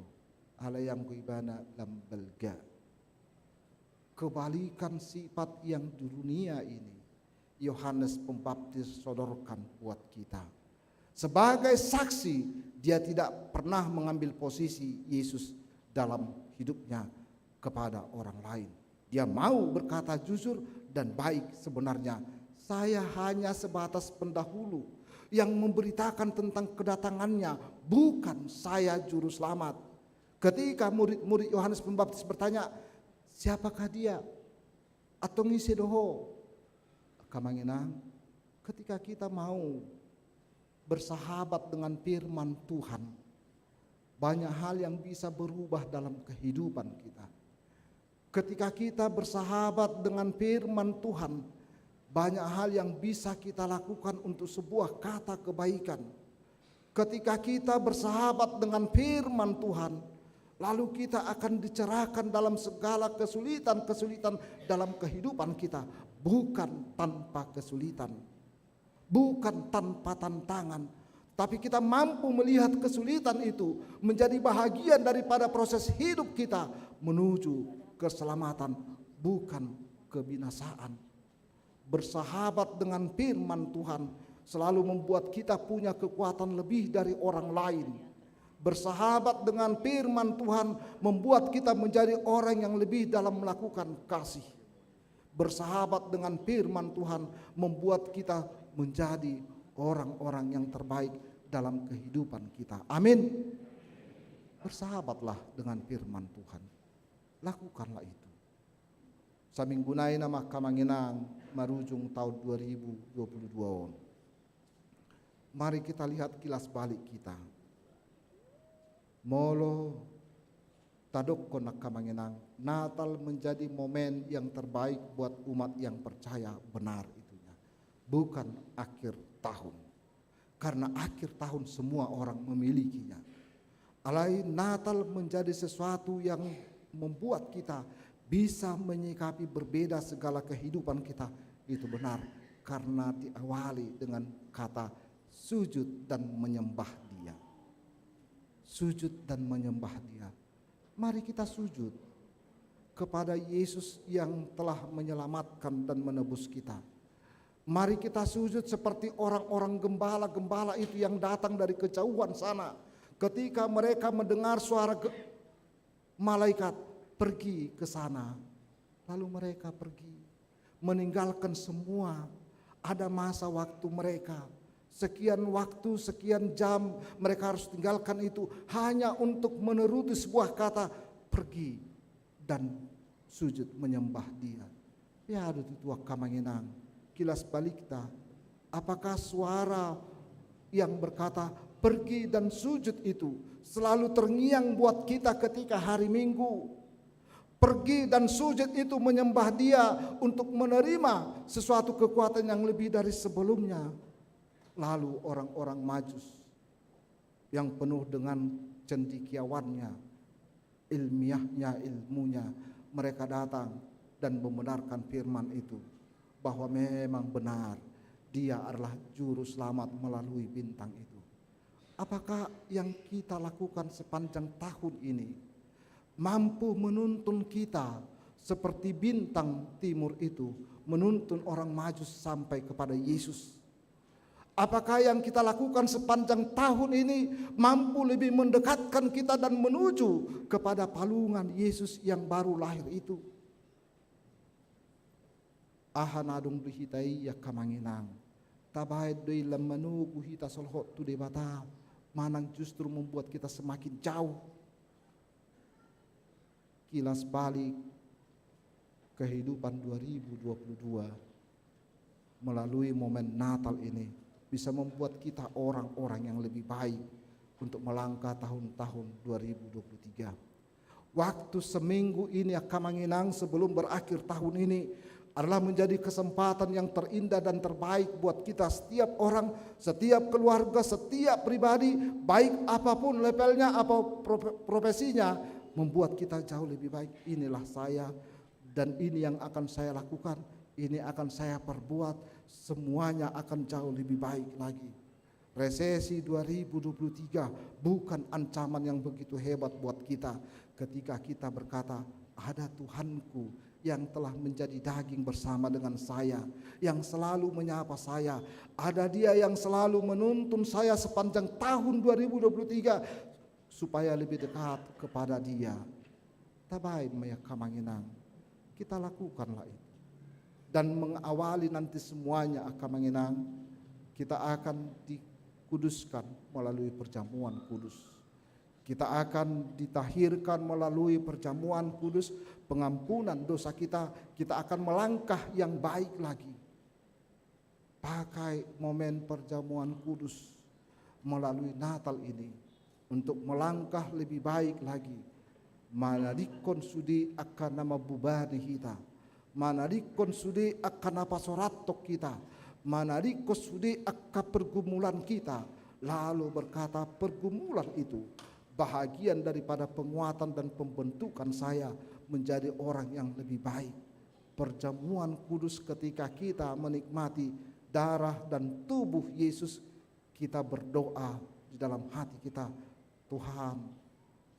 alai yang guibana lam belga. Kebalikan sifat yang di dunia ini, Yohanes Pembaptis sodorkan buat kita. Sebagai saksi, dia tidak pernah mengambil posisi Yesus dalam hidupnya kepada orang lain. Dia mau berkata jujur dan baik. Sebenarnya saya hanya sebatas pendahulu yang memberitakan tentang kedatangannya, bukan saya juru selamat. Ketika murid-murid Yohanes Pembaptis bertanya, siapakah dia? Atau ngisidoho? Kamanginang, ketika kita mau bersahabat dengan firman Tuhan, banyak hal yang bisa berubah dalam kehidupan kita. Ketika kita bersahabat dengan firman Tuhan, banyak hal yang bisa kita lakukan untuk sebuah kata kebaikan. Ketika kita bersahabat dengan firman Tuhan, lalu kita akan dicerahkan dalam segala kesulitan-kesulitan dalam kehidupan kita. Bukan tanpa kesulitan, bukan tanpa tantangan, tapi kita mampu melihat kesulitan itu menjadi bahagian daripada proses hidup kita menuju keselamatan, bukan kebinasaan. Bersahabat dengan firman Tuhan selalu membuat kita punya kekuatan lebih dari orang lain. Bersahabat dengan firman Tuhan membuat kita menjadi orang yang lebih dalam melakukan kasih. Bersahabat dengan firman Tuhan membuat kita menjadi orang-orang yang terbaik dalam kehidupan kita. Amin. Bersahabatlah dengan firman Tuhan. lakukanlah itu. Saminggunai nama kamanginang marujung tahun 2022. Mari kita lihat kilas balik kita. Molo tadok konak kamanginang, Natal menjadi momen yang terbaik buat umat yang percaya benar itunya. Bukan akhir tahun. Karena akhir tahun semua orang memilikinya. Alai Natal menjadi sesuatu yang membuat kita bisa menyikapi berbeda segala kehidupan kita. Itu benar karena diawali dengan kata sujud dan menyembah Dia. Sujud dan menyembah Dia. Mari kita sujud kepada Yesus yang telah menyelamatkan dan menebus kita. Mari kita sujud seperti orang-orang gembala-gembala itu yang datang dari kejauhan sana. Ketika mereka mendengar suara malaikat, pergi ke sana. Lalu mereka pergi, meninggalkan semua. Ada masa waktu mereka. Sekian waktu, sekian jam mereka harus tinggalkan itu hanya untuk menuruti sebuah kata, pergi dan sujud menyembah Dia. Ya ada tutua kamanginang, kilas balik kita. Apakah suara yang berkata pergi dan sujud itu selalu terngiang buat kita ketika hari Minggu? Pergi dan sujud itu menyembah Dia untuk menerima sesuatu kekuatan yang lebih dari sebelumnya. Lalu orang-orang Majus yang penuh dengan cendekiawannya, ilmiahnya, ilmunya, mereka datang dan membenarkan firman itu bahwa memang benar Dia adalah juru selamat melalui bintang itu. Apakah yang kita lakukan sepanjang tahun ini mampu menuntun kita seperti bintang timur itu menuntun orang Majus sampai kepada Yesus? Apakah yang kita lakukan sepanjang tahun ini mampu lebih mendekatkan kita dan menuju kepada palungan Yesus yang baru lahir itu? Ahanadung duhitai ya kamanginang, tabai doi lemanu guhita solhot tu debata, manang justru membuat kita semakin jauh. Kilas balik kehidupan 2022 melalui momen Natal ini bisa membuat kita orang-orang yang lebih baik untuk melangkah tahun-tahun 2023. Waktu seminggu ini kamanginang sebelum berakhir tahun ini adalah menjadi kesempatan yang terindah dan terbaik buat kita, setiap orang, setiap keluarga, setiap pribadi, baik apapun levelnya, apa profesinya, membuat kita jauh lebih baik. Inilah saya dan ini yang akan saya lakukan, ini akan saya perbuat, semuanya akan jauh lebih baik lagi. Resesi 2023 bukan ancaman yang begitu hebat buat kita ketika kita berkata, ada Tuhanku yang telah menjadi daging bersama dengan saya, yang selalu menyapa saya. Ada Dia yang selalu menuntun saya sepanjang tahun 2023 supaya lebih dekat kepada Dia. Tabai maya kamanginang, kita lakukanlah itu. Dan mengawali nanti semuanya kamanginang, kita akan dikuduskan melalui perjamuan kudus. Kita akan ditahirkan melalui perjamuan kudus, pengampunan dosa kita akan melangkah yang baik lagi. Pakai momen perjamuan kudus melalui Natal ini untuk melangkah lebih baik lagi. Manadikon sudi akan nama bubani kita, manadikon sudi akan apa soratok kita, manadikon sudi akan pergumulan kita. Lalu berkata, pergumulan itu bahagian daripada penguatan dan pembentukan saya menjadi orang yang lebih baik. Perjamuan kudus ketika kita menikmati darah dan tubuh Yesus, kita berdoa di dalam hati kita, Tuhan,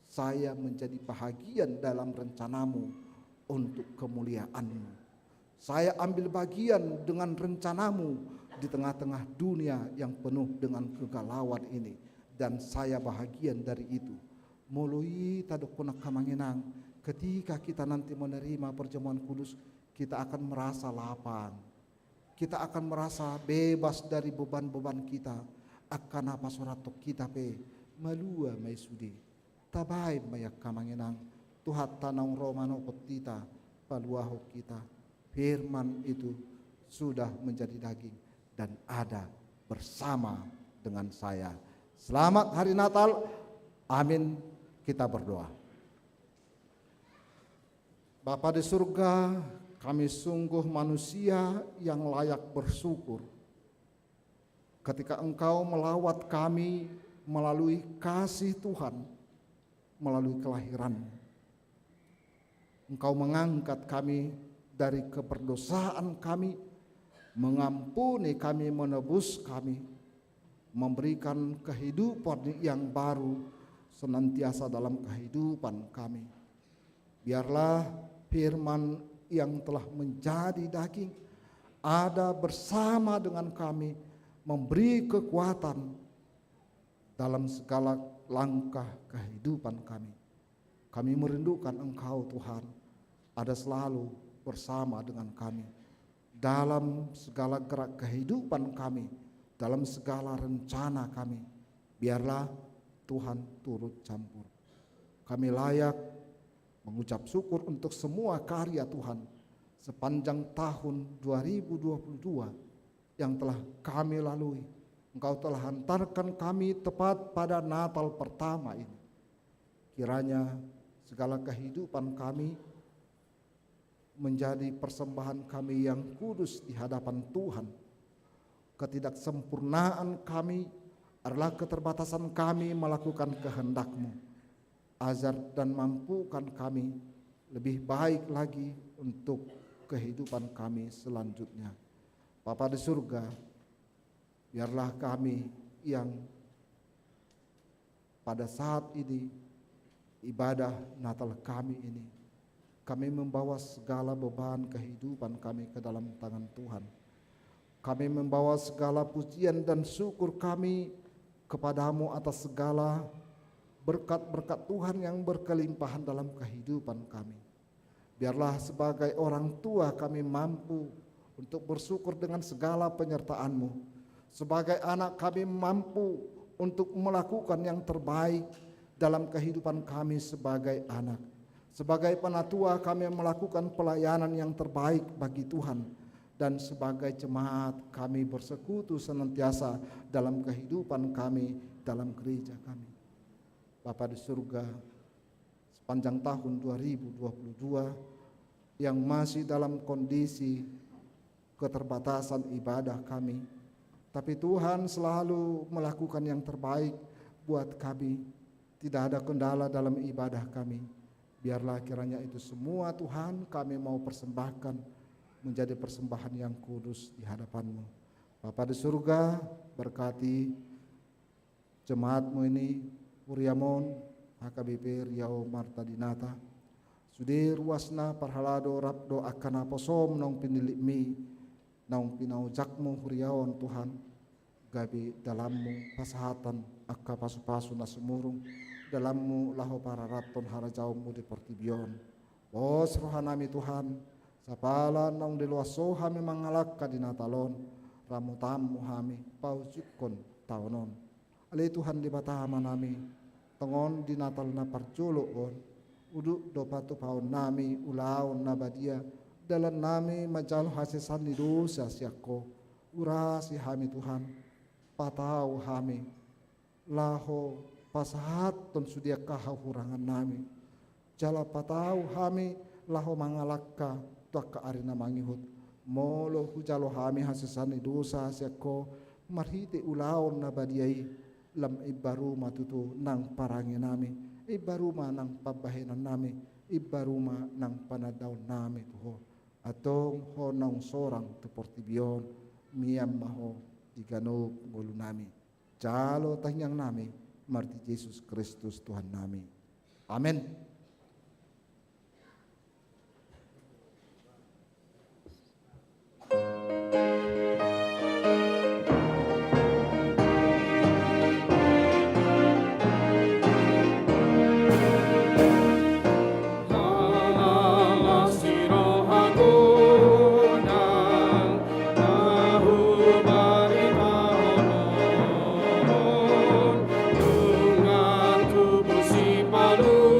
saya menjadi bahagian dalam rencanamu untuk kemuliaan-Mu. Saya ambil bagian dengan rencanamu di tengah-tengah dunia yang penuh dengan kegalauan ini. Dan saya bahagian dari itu. Melalui tadokona kamanginang, ketika kita nanti menerima perjamuan kudus, kita akan merasa lapang. Kita akan merasa bebas dari beban-beban kita. Akan apa soratok kita pe malua mai sudi. Tabai maya kamanginang, Tuhan tanang romano petita paluaho kita. Firman itu sudah menjadi daging dan ada bersama dengan saya. Selamat hari Natal. Amin. Kita berdoa. Bapa di surga, kami sungguh manusia yang layak bersyukur ketika Engkau melawat kami melalui kasih Tuhan, melalui kelahiran. Engkau mengangkat kami dari keberdosaan kami, mengampuni kami, menebus kami, memberikan kehidupan yang baru senantiasa dalam kehidupan kami. Biarlah firman yang telah menjadi daging ada bersama dengan kami, memberi kekuatan dalam segala langkah kehidupan kami. Kami merindukan Engkau Tuhan, ada selalu bersama dengan kami dalam segala gerak kehidupan kami, dalam segala rencana kami. Biarlah Tuhan turut campur. Kami layak mengucap syukur untuk semua karya Tuhan sepanjang tahun 2022 yang telah kami lalui. Engkau telah hantarkan kami tepat pada Natal pertama ini. Kiranya segala kehidupan kami menjadi persembahan kami yang kudus di hadapan Tuhan. Ketidaksempurnaan kami adalah keterbatasan kami melakukan kehendak-Mu. Ajar dan mampukan kami lebih baik lagi untuk kehidupan kami selanjutnya. Bapa di surga, biarlah kami yang pada saat ini ibadah Natal kami ini, kami membawa segala beban kehidupan kami ke dalam tangan Tuhan. Kami membawa segala pujian dan syukur kami kepadamu atas segala berkat-berkat Tuhan yang berkelimpahan dalam kehidupan kami. Biarlah sebagai orang tua kami mampu untuk bersyukur dengan segala penyertaan-Mu. Sebagai anak kami mampu untuk melakukan yang terbaik dalam kehidupan kami sebagai anak. Sebagai penatua kami melakukan pelayanan yang terbaik bagi Tuhan. Dan sebagai jemaat kami bersekutu senantiasa dalam kehidupan kami, dalam gereja kami. Bapa di surga, sepanjang tahun 2022 yang masih dalam kondisi keterbatasan ibadah kami, tapi Tuhan selalu melakukan yang terbaik buat kami. Tidak ada kendala dalam ibadah kami. Biarlah kiranya itu semua Tuhan kami mau persembahkan menjadi persembahan yang kudus di hadapan-Mu. Bapa di surga, berkati jemaat-Mu ini, Uriamon, HKBP Riau Marta Dinata, Sudir wasna parhalado rabdo akana posom nong pinilimi, nong pinaujakmu Uriaon Tuhan, gabi dalammu pasahatan akka pasu-pasu na sumurung, dalammu laho para raton harajaumu di pertibion. Bos rohanami Tuhan, sapala nong diluaso hami mangalak ka dinatalon, ramutamu hami pausukon taonon. Ali Tuhan di batama nami, tengon dinatal na parculukon, uduk dopatu paon nami ulaon na badia, dalan nami majal hasisan di dosa siako, urasi hami Tuhan, patau hami, laho pasahat ton sudia kahahurangan nami, jala patau hami laho mangalakka tuak ka arina mangihut, molo hujalo hami hasisan di dosa siako, marhiti ulaon na badiai, lam ibaruma tutu nang parangi nami, ibaruma nang pabahinan nami, ibaruma nang panadaw nami tuho, atong ho nang sorang tu portibion, miyam maho diganog ngulu nami, jalo tanyang nami, marti Yesus Kristus Tuhan nami. Amin. Palu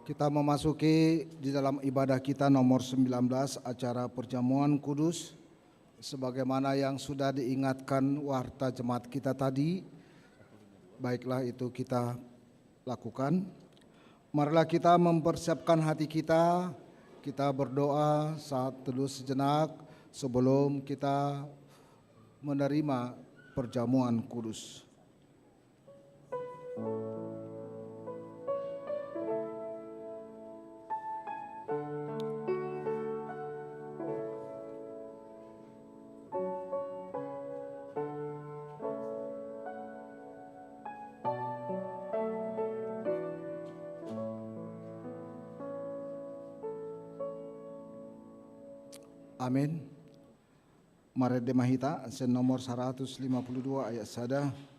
Kita memasuki di dalam ibadah kita nomor 19, acara perjamuan kudus. Sebagaimana yang sudah diingatkan warta jemaat kita tadi, baiklah itu kita lakukan. Marilah kita mempersiapkan hati kita berdoa saat teduh sejenak sebelum kita menerima perjamuan kudus. Amin. Mari Demahita, sen nomor 152 ayat 1.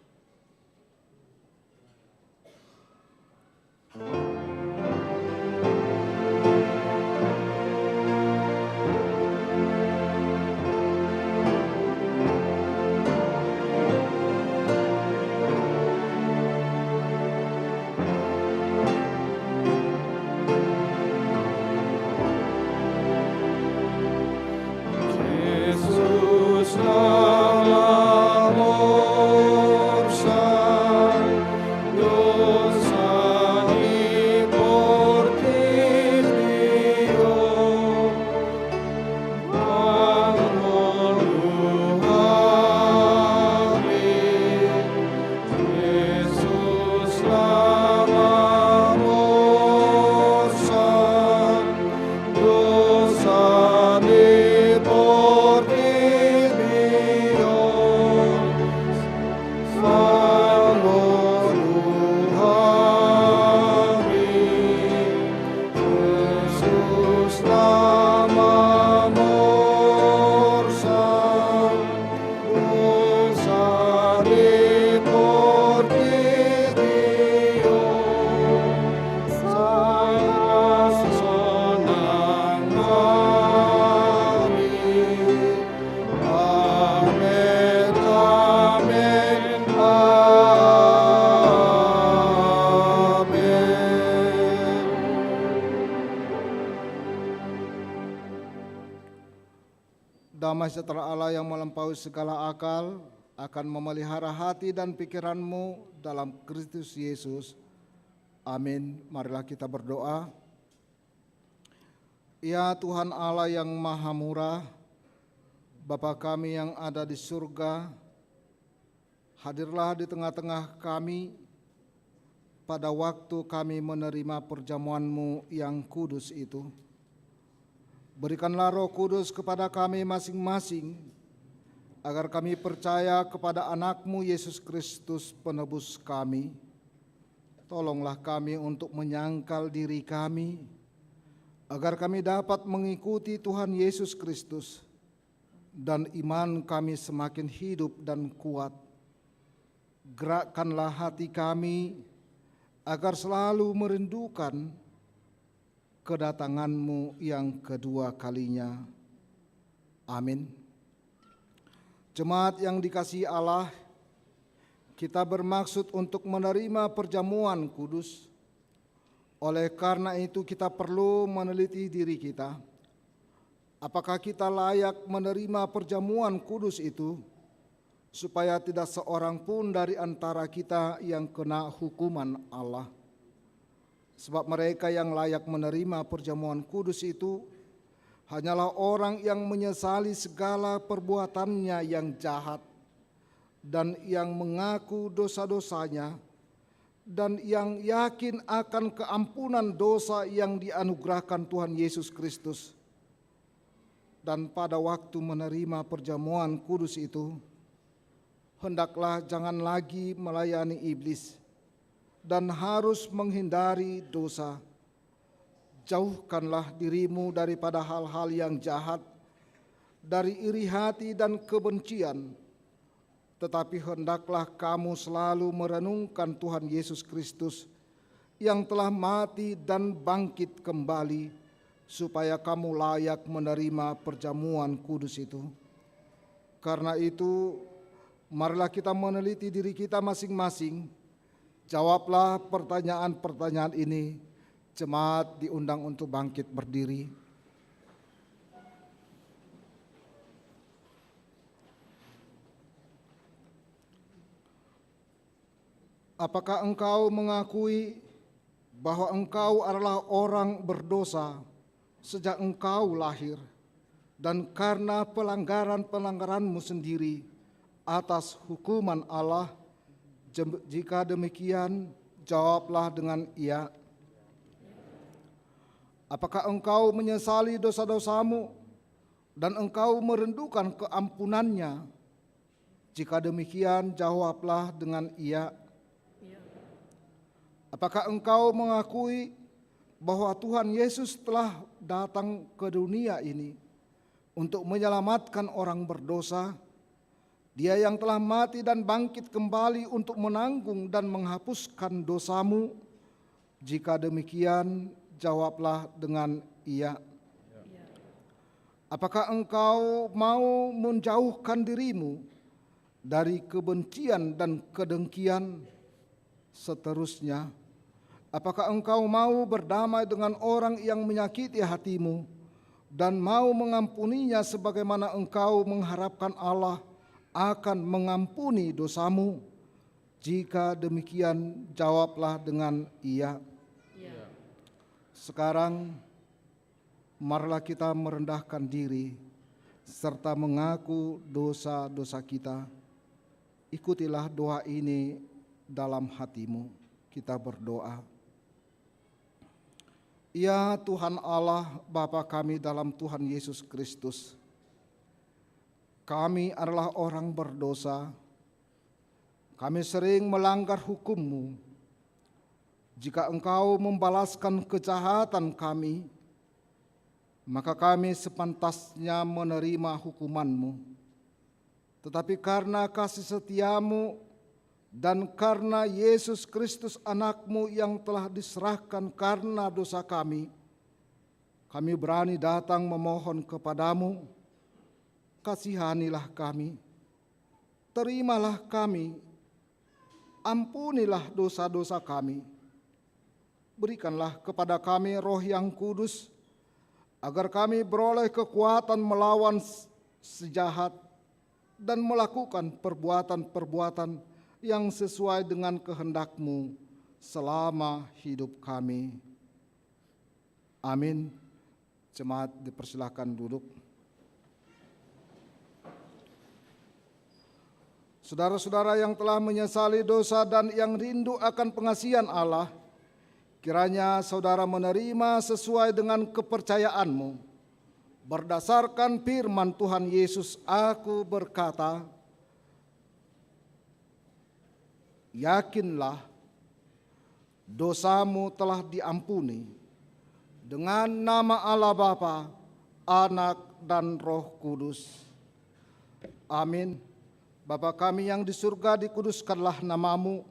Damai sejahtera Allah yang melampaui segala akal akan memelihara hati dan pikiranmu dalam Kristus Yesus. Amin. Marilah kita berdoa. Ya Tuhan Allah yang maha murah, Bapa kami yang ada di surga, hadirlah di tengah-tengah kami pada waktu kami menerima perjamuan-Mu yang kudus itu. Berikanlah Roh Kudus kepada kami masing-masing, agar kami percaya kepada anak-Mu Yesus Kristus penebus kami. Tolonglah kami untuk menyangkal diri kami, agar kami dapat mengikuti Tuhan Yesus Kristus, dan iman kami semakin hidup dan kuat. Gerakkanlah hati kami, agar selalu merindukan kedatangan-Mu yang kedua kalinya. Amin. Jemaat yang dikasihi Allah, kita bermaksud untuk menerima perjamuan kudus. Oleh karena itu kita perlu meneliti diri kita. Apakah kita layak menerima perjamuan kudus itu, supaya tidak seorang pun dari antara kita yang kena hukuman Allah. Sebab mereka yang layak menerima perjamuan kudus itu hanyalah orang yang menyesali segala perbuatannya yang jahat dan yang mengaku dosa-dosanya dan yang yakin akan keampunan dosa yang dianugerahkan Tuhan Yesus Kristus. Dan pada waktu menerima perjamuan kudus itu, hendaklah jangan lagi melayani iblis dan harus menghindari dosa. Jauhkanlah dirimu daripada hal-hal yang jahat, dari iri hati dan kebencian, tetapi hendaklah kamu selalu merenungkan Tuhan Yesus Kristus yang telah mati dan bangkit kembali, supaya kamu layak menerima perjamuan kudus itu. Karena itu, marilah kita meneliti diri kita masing-masing. Jawablah pertanyaan-pertanyaan ini Jemaat diundang untuk bangkit berdiri. Apakah engkau mengakui bahwa engkau adalah orang berdosa sejak engkau lahir, dan karena pelanggaran-pelanggaranmu sendiri atas hukuman Allah? Jika demikian, jawablah dengan iya. Apakah engkau menyesali dosa-dosamu dan engkau merindukan keampunannya? Jika demikian, jawablah dengan iya. Apakah engkau mengakui bahwa Tuhan Yesus telah datang ke dunia ini untuk menyelamatkan orang berdosa? Dia yang telah mati dan bangkit kembali untuk menanggung dan menghapuskan dosamu. Jika demikian, jawablah dengan iya. Apakah engkau mau menjauhkan dirimu dari kebencian dan kedengkian? Seterusnya, apakah engkau mau berdamai dengan orang yang menyakiti hatimu dan mau mengampuninya sebagaimana engkau mengharapkan Allah akan mengampuni dosamu? Jika demikian, jawablah dengan iya. Sekarang, marilah kita merendahkan diri serta mengaku dosa-dosa kita. Ikutilah doa ini dalam hatimu. Kita berdoa. Ya Tuhan Allah, Bapa kami dalam Tuhan Yesus Kristus, kami adalah orang berdosa. Kami sering melanggar hukum-Mu. Jika Engkau membalaskan kejahatan kami, maka kami sepantasnya menerima hukuman-Mu. Tetapi karena kasih setia-Mu dan karena Yesus Kristus anak-Mu yang telah diserahkan karena dosa kami berani datang memohon kepadamu, kasihanilah kami, terimalah kami, ampunilah dosa-dosa kami. Berikanlah kepada kami Roh yang kudus, agar kami beroleh kekuatan melawan sejahat dan melakukan perbuatan-perbuatan yang sesuai dengan kehendak-Mu selama hidup kami. Amin. Jemaat dipersilahkan duduk. Saudara-saudara yang telah menyesali dosa dan yang rindu akan pengasihan Allah, kiranya saudara menerima sesuai dengan kepercayaanmu. Berdasarkan firman Tuhan Yesus, aku berkata, yakinlah, dosamu telah diampuni. Dengan nama Allah Bapa, Anak, dan Roh Kudus. Amin. Bapa kami yang di surga, dikuduskanlah namamu.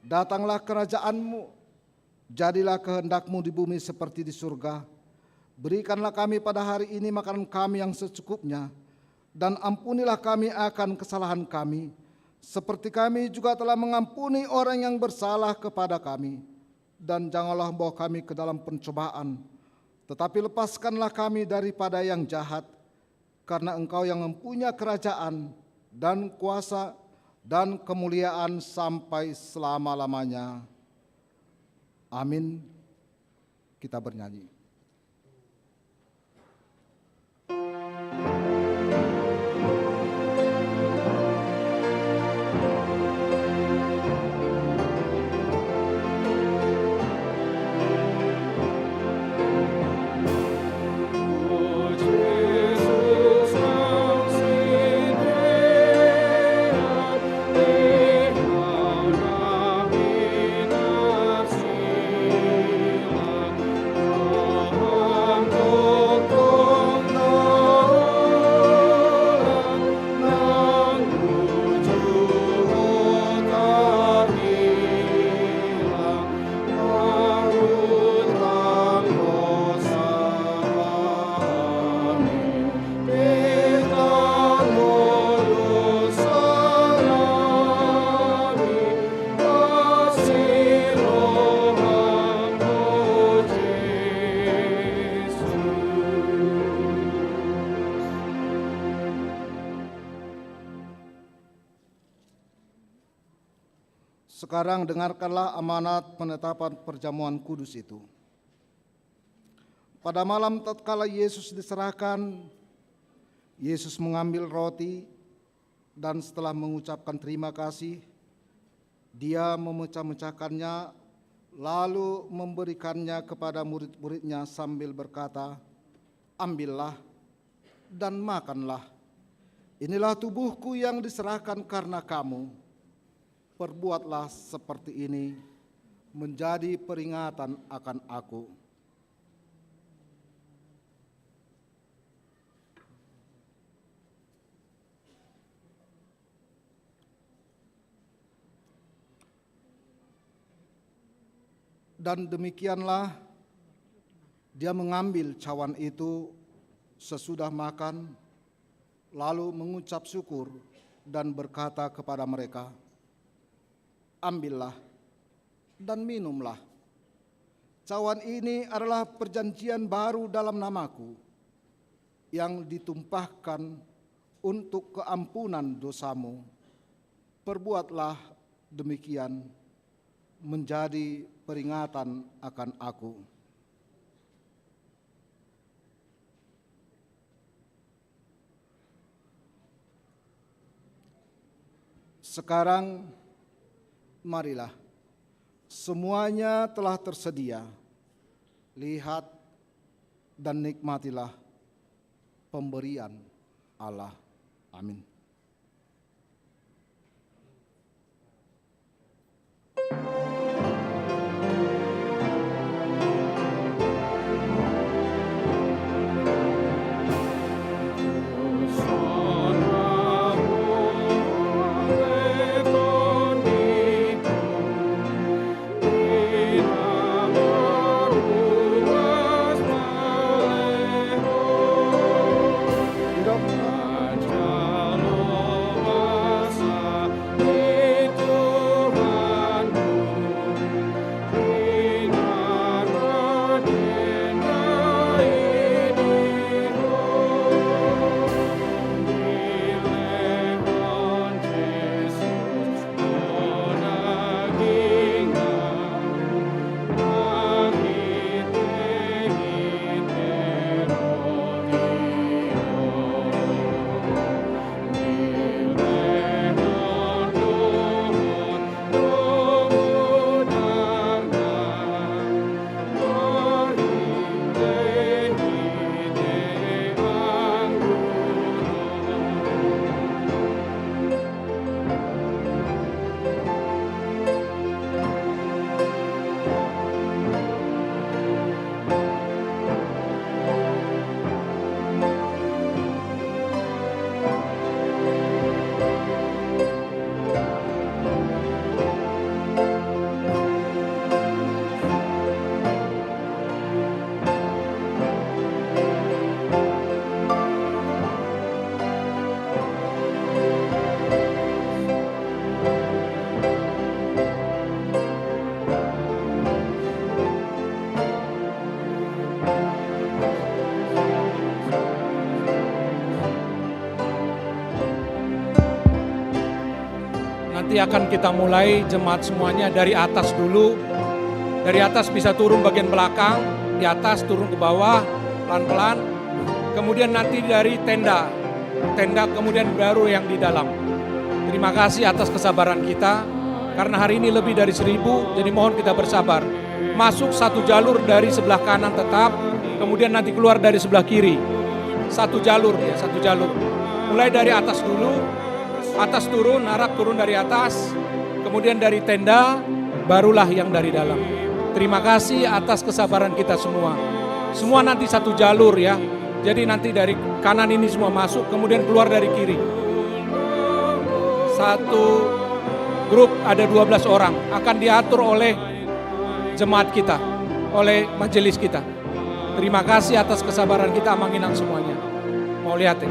Datanglah kerajaan-Mu. Jadilah kehendak-Mu di bumi seperti di surga. Berikanlah kami pada hari ini makanan kami yang secukupnya, dan ampunilah kami akan kesalahan kami, seperti kami juga telah mengampuni orang yang bersalah kepada kami. Dan janganlah membawa kami ke dalam pencobaan, tetapi lepaskanlah kami daripada yang jahat, karena Engkau yang mempunyai kerajaan dan kuasa dan kemuliaan sampai selama-lamanya. Amin. Kita bernyanyi. Oh Sekarang dengarkanlah amanat penetapan perjamuan kudus itu. Pada malam tatkala Yesus diserahkan, Yesus mengambil roti dan setelah mengucapkan terima kasih, Dia memecah-mecahkannya lalu memberikannya kepada murid-muridnya sambil berkata, "Ambillah dan makanlah. Inilah tubuhku yang diserahkan karena kamu. Perbuatlah seperti ini menjadi peringatan akan aku." Dan demikianlah Dia mengambil cawan itu sesudah makan, lalu mengucap syukur dan berkata kepada mereka, "Ambillah dan minumlah. Cawan ini adalah perjanjian baru dalam namaku, yang ditumpahkan untuk keampunan dosamu. Perbuatlah demikian menjadi peringatan akan aku." Sekarang marilah, semuanya telah tersedia. Lihat dan nikmatilah pemberian Allah. Amin. Nanti akan kita mulai jemaat semuanya dari atas dulu. Dari atas bisa turun bagian belakang, di atas turun ke bawah, pelan-pelan. Kemudian nanti dari tenda kemudian baru yang di dalam. Terima kasih atas kesabaran kita, karena hari ini lebih dari 1000, jadi mohon kita bersabar. Masuk satu jalur dari sebelah kanan tetap, kemudian nanti keluar dari sebelah kiri. Satu jalur ya, satu jalur. Mulai dari atas dulu. Atas turun, narak turun dari atas, kemudian dari tenda, barulah yang dari dalam. Terima kasih atas kesabaran kita semua. Semua nanti satu jalur ya. Jadi nanti dari kanan ini semua masuk, kemudian keluar dari kiri. Satu grup ada 12 orang, akan diatur oleh jemaat kita, oleh majelis kita. Terima kasih atas kesabaran kita, Manginang semuanya. Mau lihat ya?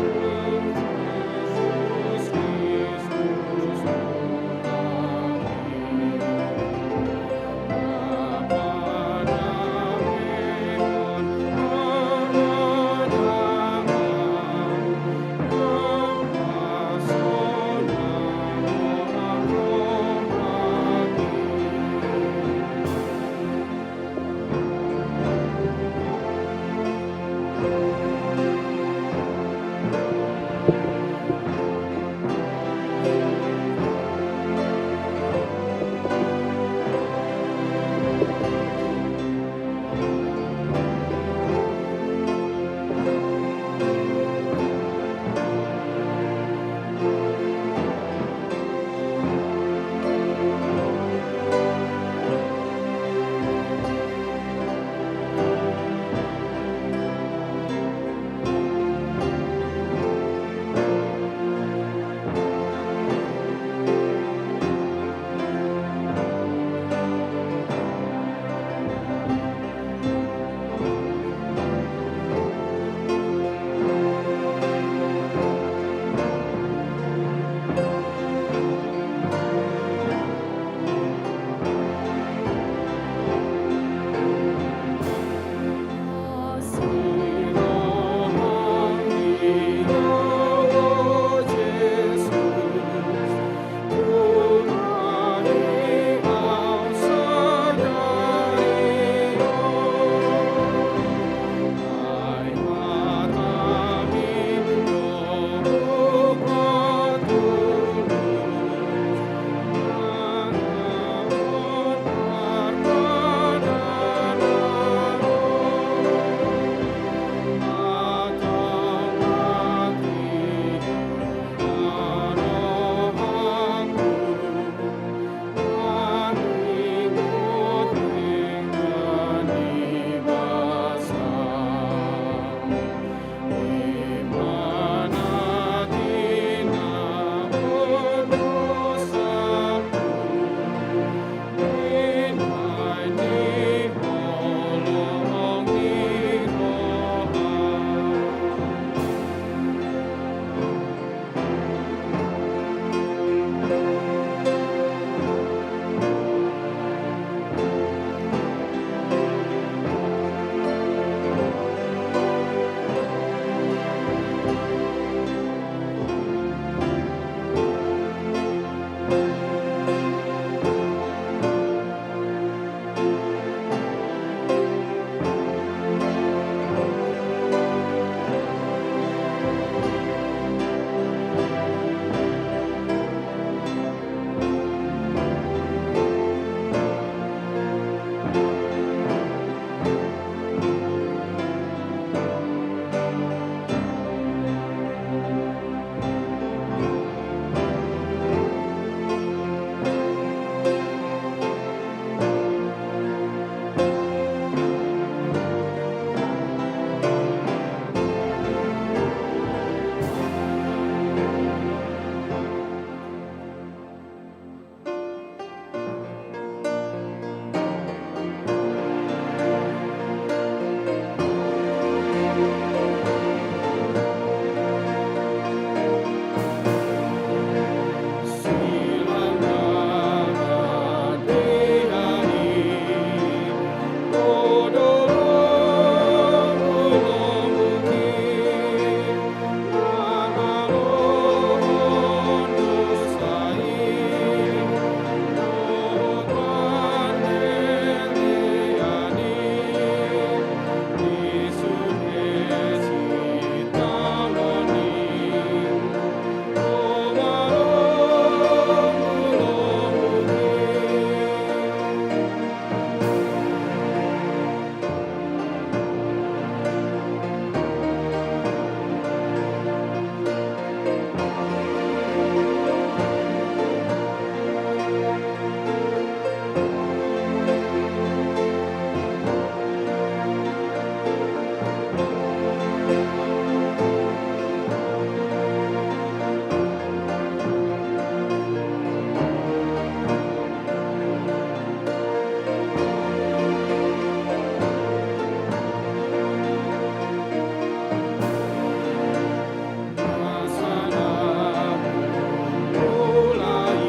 Mulai,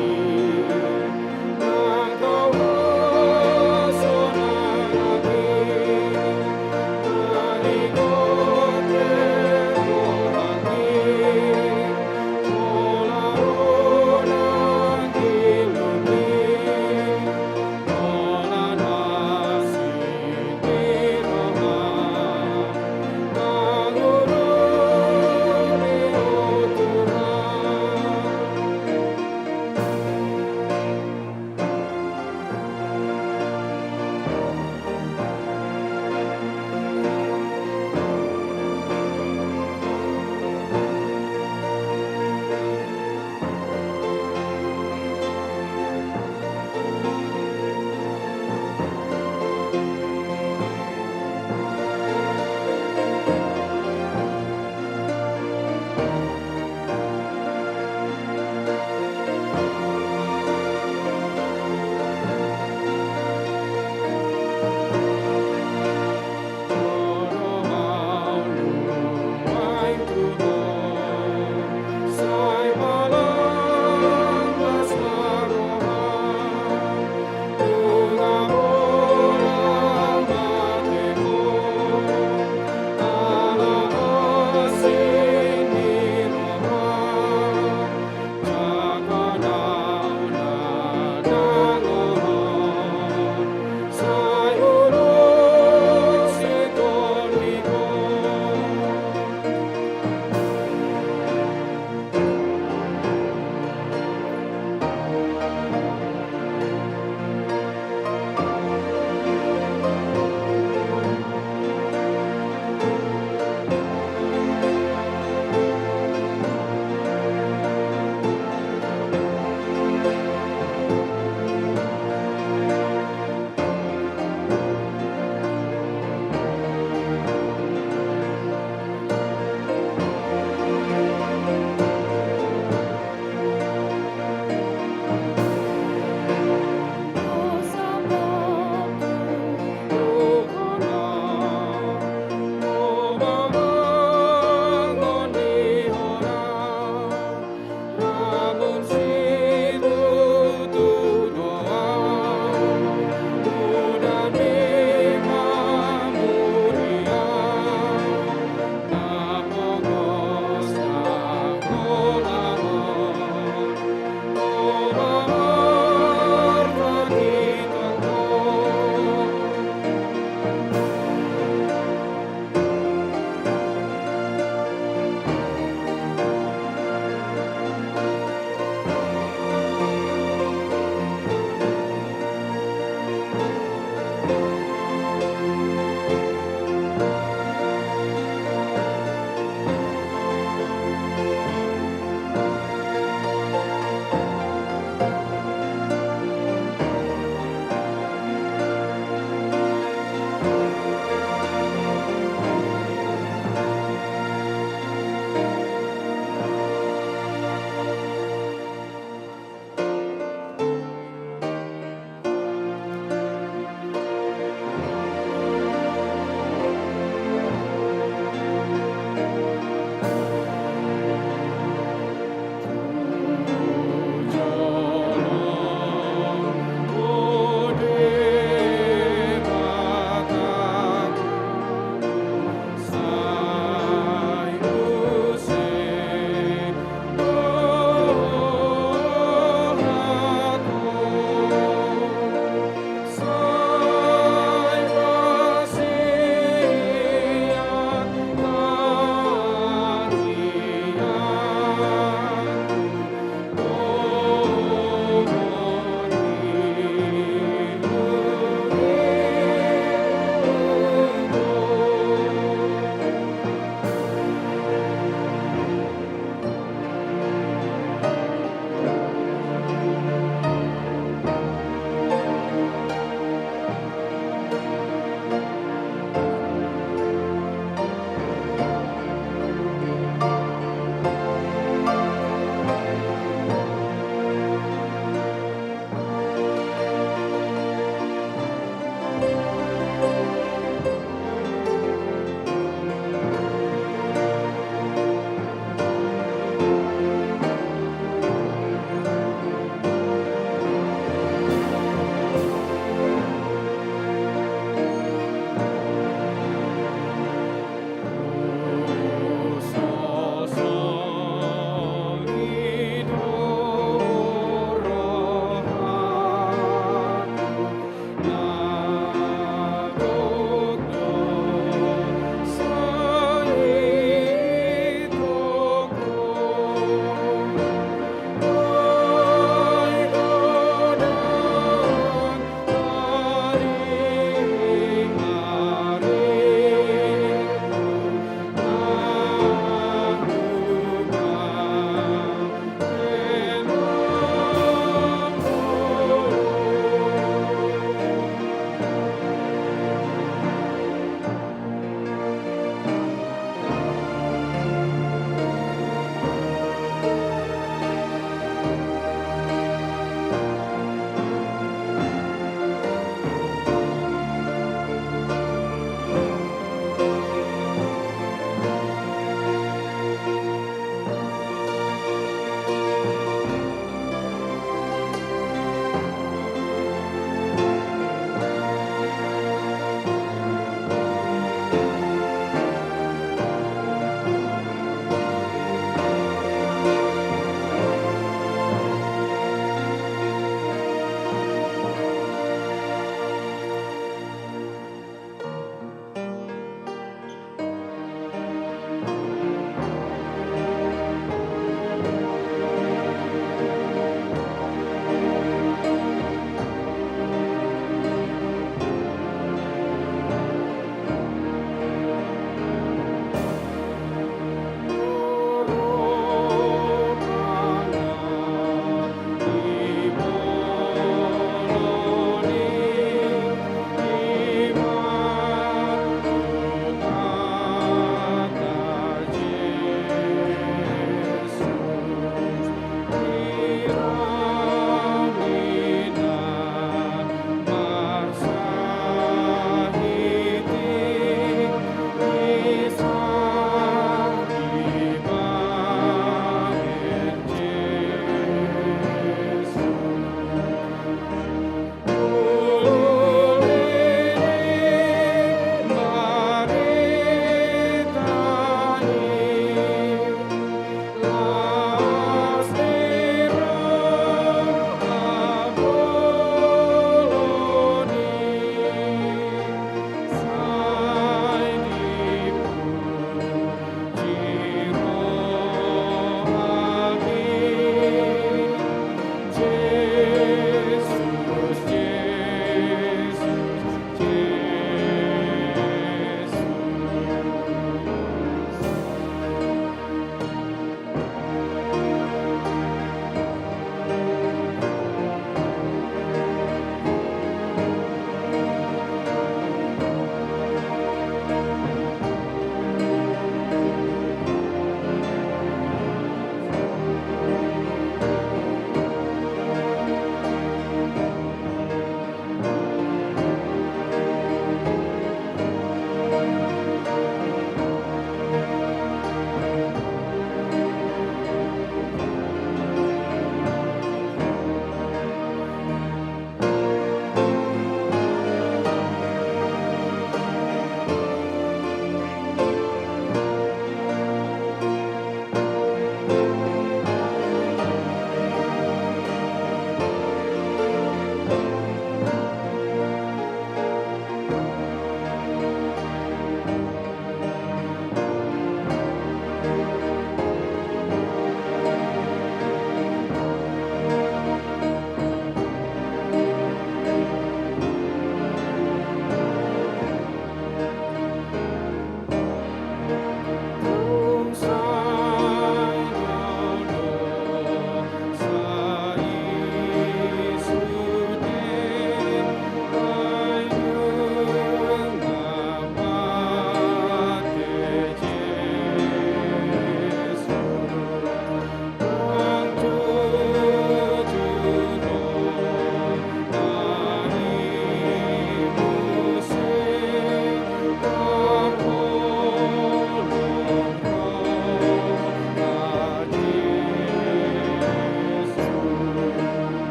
engkau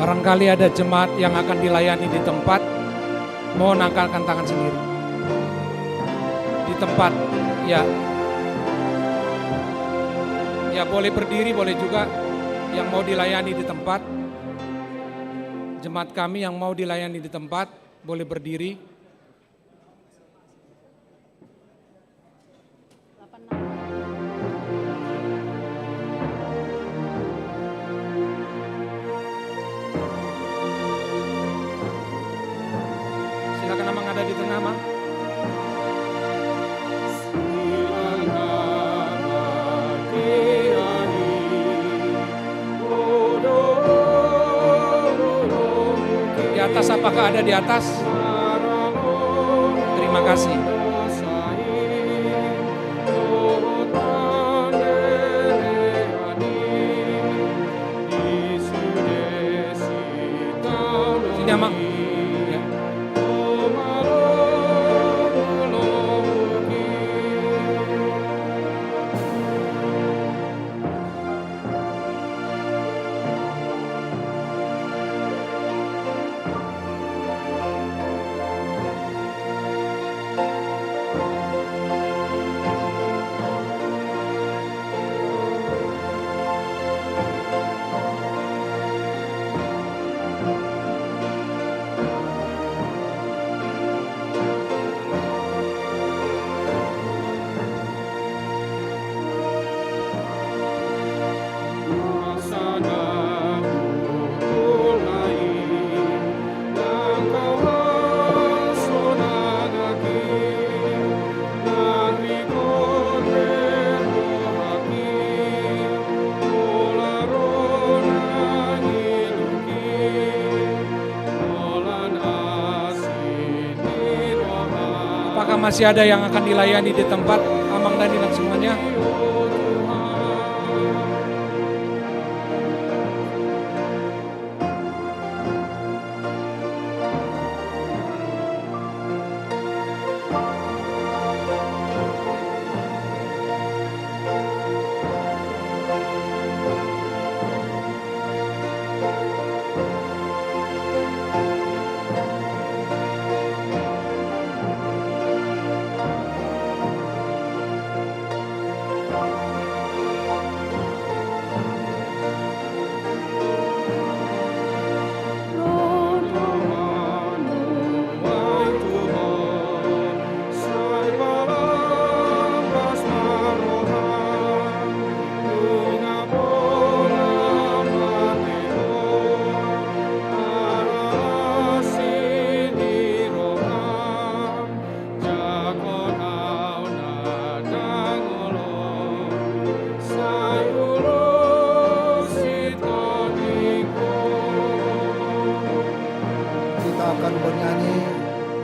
Barangkali ada jemaat yang akan dilayani di tempat, mohon angkatkan tangan sendiri. Di tempat, ya. Ya boleh berdiri, boleh juga yang mau dilayani di tempat. Jemaat kami yang mau dilayani di tempat, boleh berdiri. Silakan Amang ada di tengah, Mang. Di atas, apakah ada di atas? Terima kasih. Sini Amang. Ya. Apakah masih ada yang akan dilayani di tempat, Amang dan Dilan semuanya? Akan bernyanyi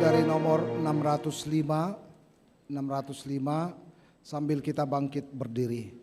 dari nomor 605 sambil kita bangkit berdiri.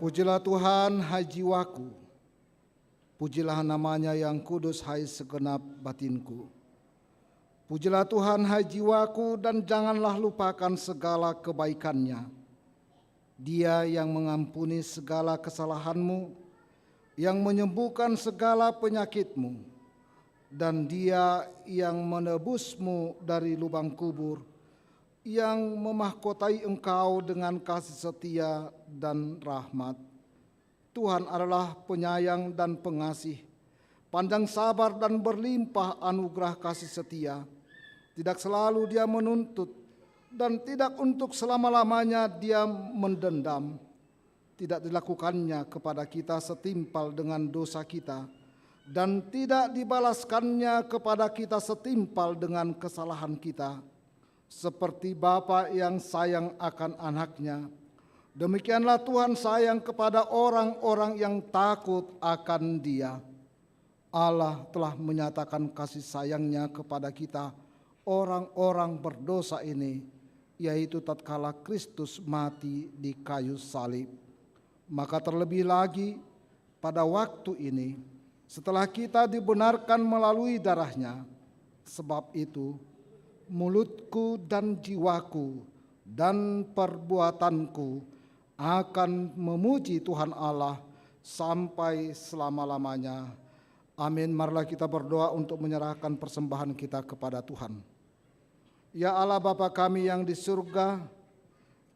Pujilah Tuhan, hai jiwaku, pujilah namanya yang kudus, hai segenap batinku. Pujilah Tuhan, hai jiwaku, dan janganlah lupakan segala kebaikannya. Dia yang mengampuni segala kesalahanmu, yang menyembuhkan segala penyakitmu, dan Dia yang menebusmu dari lubang kubur, yang memahkotai engkau dengan kasih setia dan rahmat. Tuhan adalah penyayang dan pengasih, panjang sabar dan berlimpah anugerah kasih setia. Tidak selalu Dia menuntut, dan tidak untuk selama-lamanya Dia mendendam. Tidak dilakukannya kepada kita setimpal dengan dosa kita, dan tidak dibalaskannya kepada kita setimpal dengan kesalahan kita. Seperti Bapa yang sayang akan anaknya, demikianlah Tuhan sayang kepada orang-orang yang takut akan Dia. Allah telah menyatakan kasih sayangnya kepada kita, orang-orang berdosa ini, yaitu tatkala Kristus mati di kayu salib. Maka terlebih lagi pada waktu ini, setelah kita dibenarkan melalui darahnya, sebab itu mulutku dan jiwaku dan perbuatanku akan memuji Tuhan Allah sampai selama-lamanya. Amin. Marilah kita berdoa untuk menyerahkan persembahan kita kepada Tuhan. Ya Allah Bapa kami yang di surga,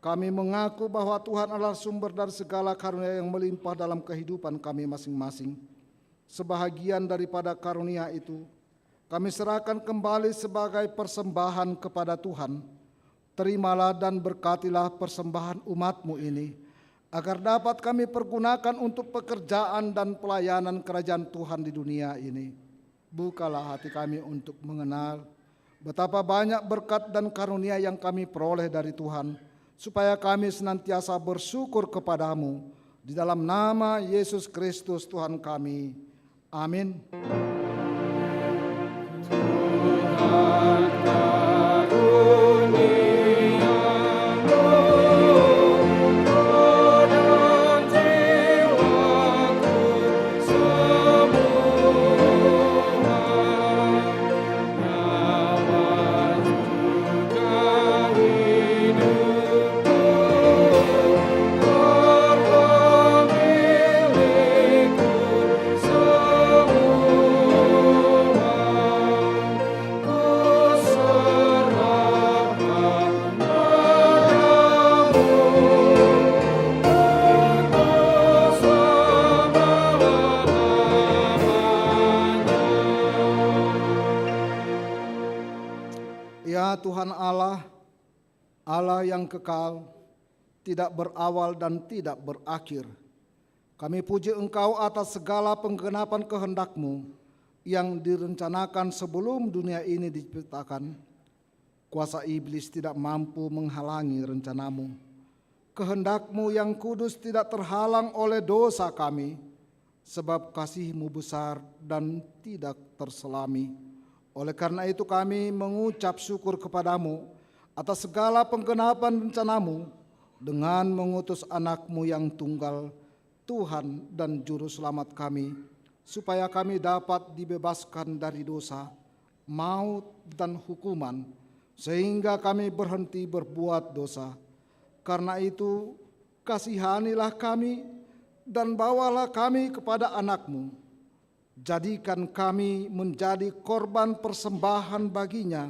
kami mengaku bahwa Tuhan adalah sumber dari segala karunia yang melimpah dalam kehidupan kami masing-masing. Sebahagian daripada karunia itu kami serahkan kembali sebagai persembahan kepada Tuhan. Terimalah dan berkatilah persembahan umat-Mu ini, agar dapat kami pergunakan untuk pekerjaan dan pelayanan kerajaan Tuhan di dunia ini. Bukalah hati kami untuk mengenal betapa banyak berkat dan karunia yang kami peroleh dari Tuhan, supaya kami senantiasa bersyukur kepadamu. Di dalam nama Yesus Kristus Tuhan kami. Amin. Tuhan Allah, Allah yang kekal, tidak berawal dan tidak berakhir. Kami puji Engkau atas segala penggenapan kehendak-Mu yang direncanakan sebelum dunia ini diciptakan. Kuasa iblis tidak mampu menghalangi rencana-Mu. Kehendak-Mu yang kudus tidak terhalang oleh dosa kami, sebab kasih-Mu besar dan tidak terselami. Oleh karena itu kami mengucap syukur kepadamu atas segala penggenapan rencana-Mu dengan mengutus anak-Mu yang tunggal, Tuhan dan Juru Selamat kami, supaya kami dapat dibebaskan dari dosa, maut dan hukuman, sehingga kami berhenti berbuat dosa. Karena itu kasihanilah kami dan bawalah kami kepada anak-Mu. Jadikan kami menjadi korban persembahan baginya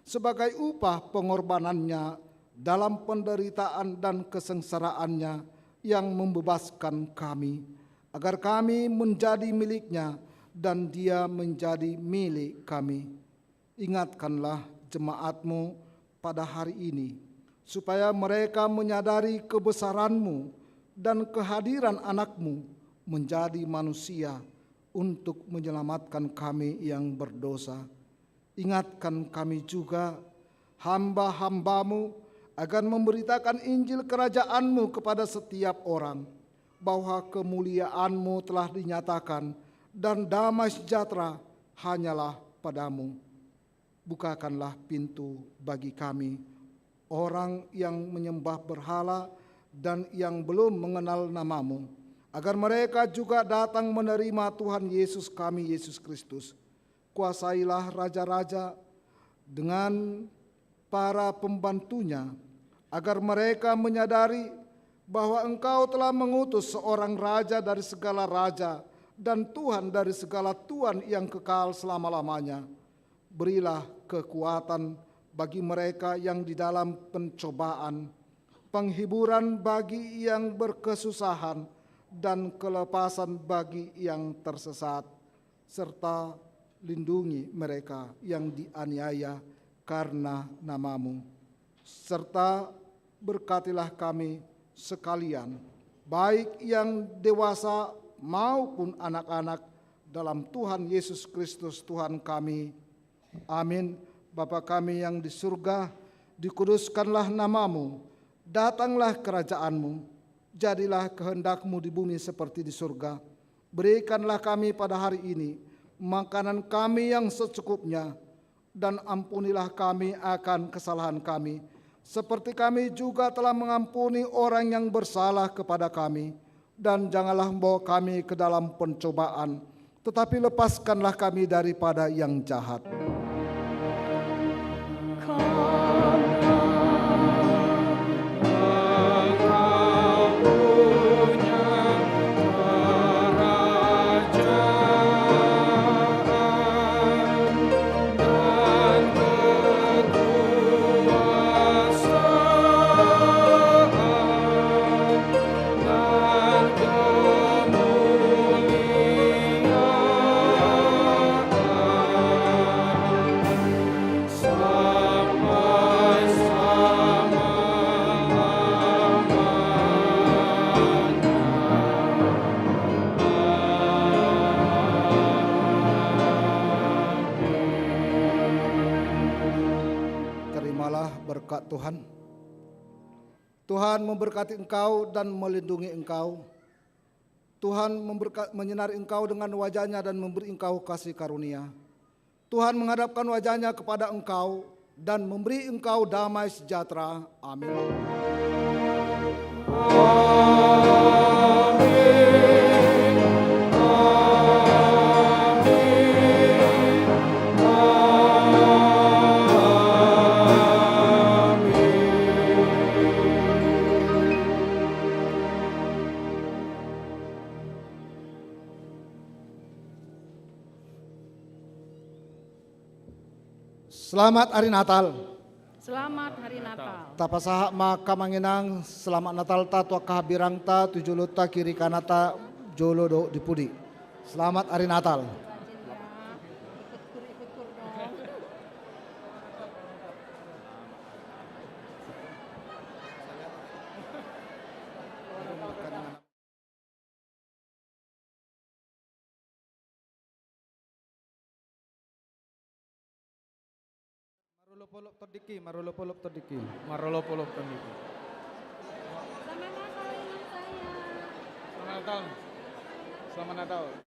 sebagai upah pengorbanannya dalam penderitaan dan kesengsaraannya yang membebaskan kami, agar kami menjadi miliknya dan dia menjadi milik kami. Ingatkanlah jemaat-Mu pada hari ini, supaya mereka menyadari kebesaran-Mu dan kehadiran anak-Mu menjadi manusia untuk menyelamatkan kami yang berdosa. Ingatkan kami juga, hamba-hamba-Mu, agar memberitakan Injil kerajaan-Mu kepada setiap orang, bahwa kemuliaan-Mu telah dinyatakan dan damai sejahtera hanyalah padamu. Bukakanlah pintu bagi kami, orang yang menyembah berhala dan yang belum mengenal nama-Mu, agar mereka juga datang menerima Tuhan Yesus kami, Yesus Kristus. Kuasailah raja-raja dengan para pembantunya, agar mereka menyadari bahwa Engkau telah mengutus seorang raja dari segala raja dan Tuhan dari segala Tuhan yang kekal selama-lamanya. Berilah kekuatan bagi mereka yang di dalam pencobaan, penghiburan bagi yang berkesusahan, dan kelepasan bagi yang tersesat, serta lindungi mereka yang dianiaya karena nama-Mu. Serta berkatilah kami sekalian, baik yang dewasa maupun anak-anak, dalam Tuhan Yesus Kristus Tuhan kami. Amin. Bapa kami yang di surga, dikuduskanlah nama-Mu, datanglah kerajaan-Mu, jadilah kehendak-Mu di bumi seperti di surga. Berikanlah kami pada hari ini makanan kami yang secukupnya, dan ampunilah kami akan kesalahan kami, seperti kami juga telah mengampuni orang yang bersalah kepada kami. Dan janganlah membawa kami ke dalam pencobaan, tetapi lepaskanlah kami daripada yang jahat. Terimalah berkat Tuhan. Tuhan memberkati engkau dan melindungi engkau. Tuhan menyinari engkau dengan wajah-Nya dan memberi engkau kasih karunia. Tuhan menghadapkan wajah-Nya kepada engkau dan memberi engkau damai sejahtera. Amin. Selamat Hari Natal. Selamat Hari Natal. Tapasaha maka manginang selamat Natal ta tua kahabirang ta tujuluta kiri kanata jolodo dipudi. Selamat Hari Natal. Marulopolop todiki. Marolopolop tandiki. Selamat Natal, ingat saya. Selamat Natal. Selamat Natal.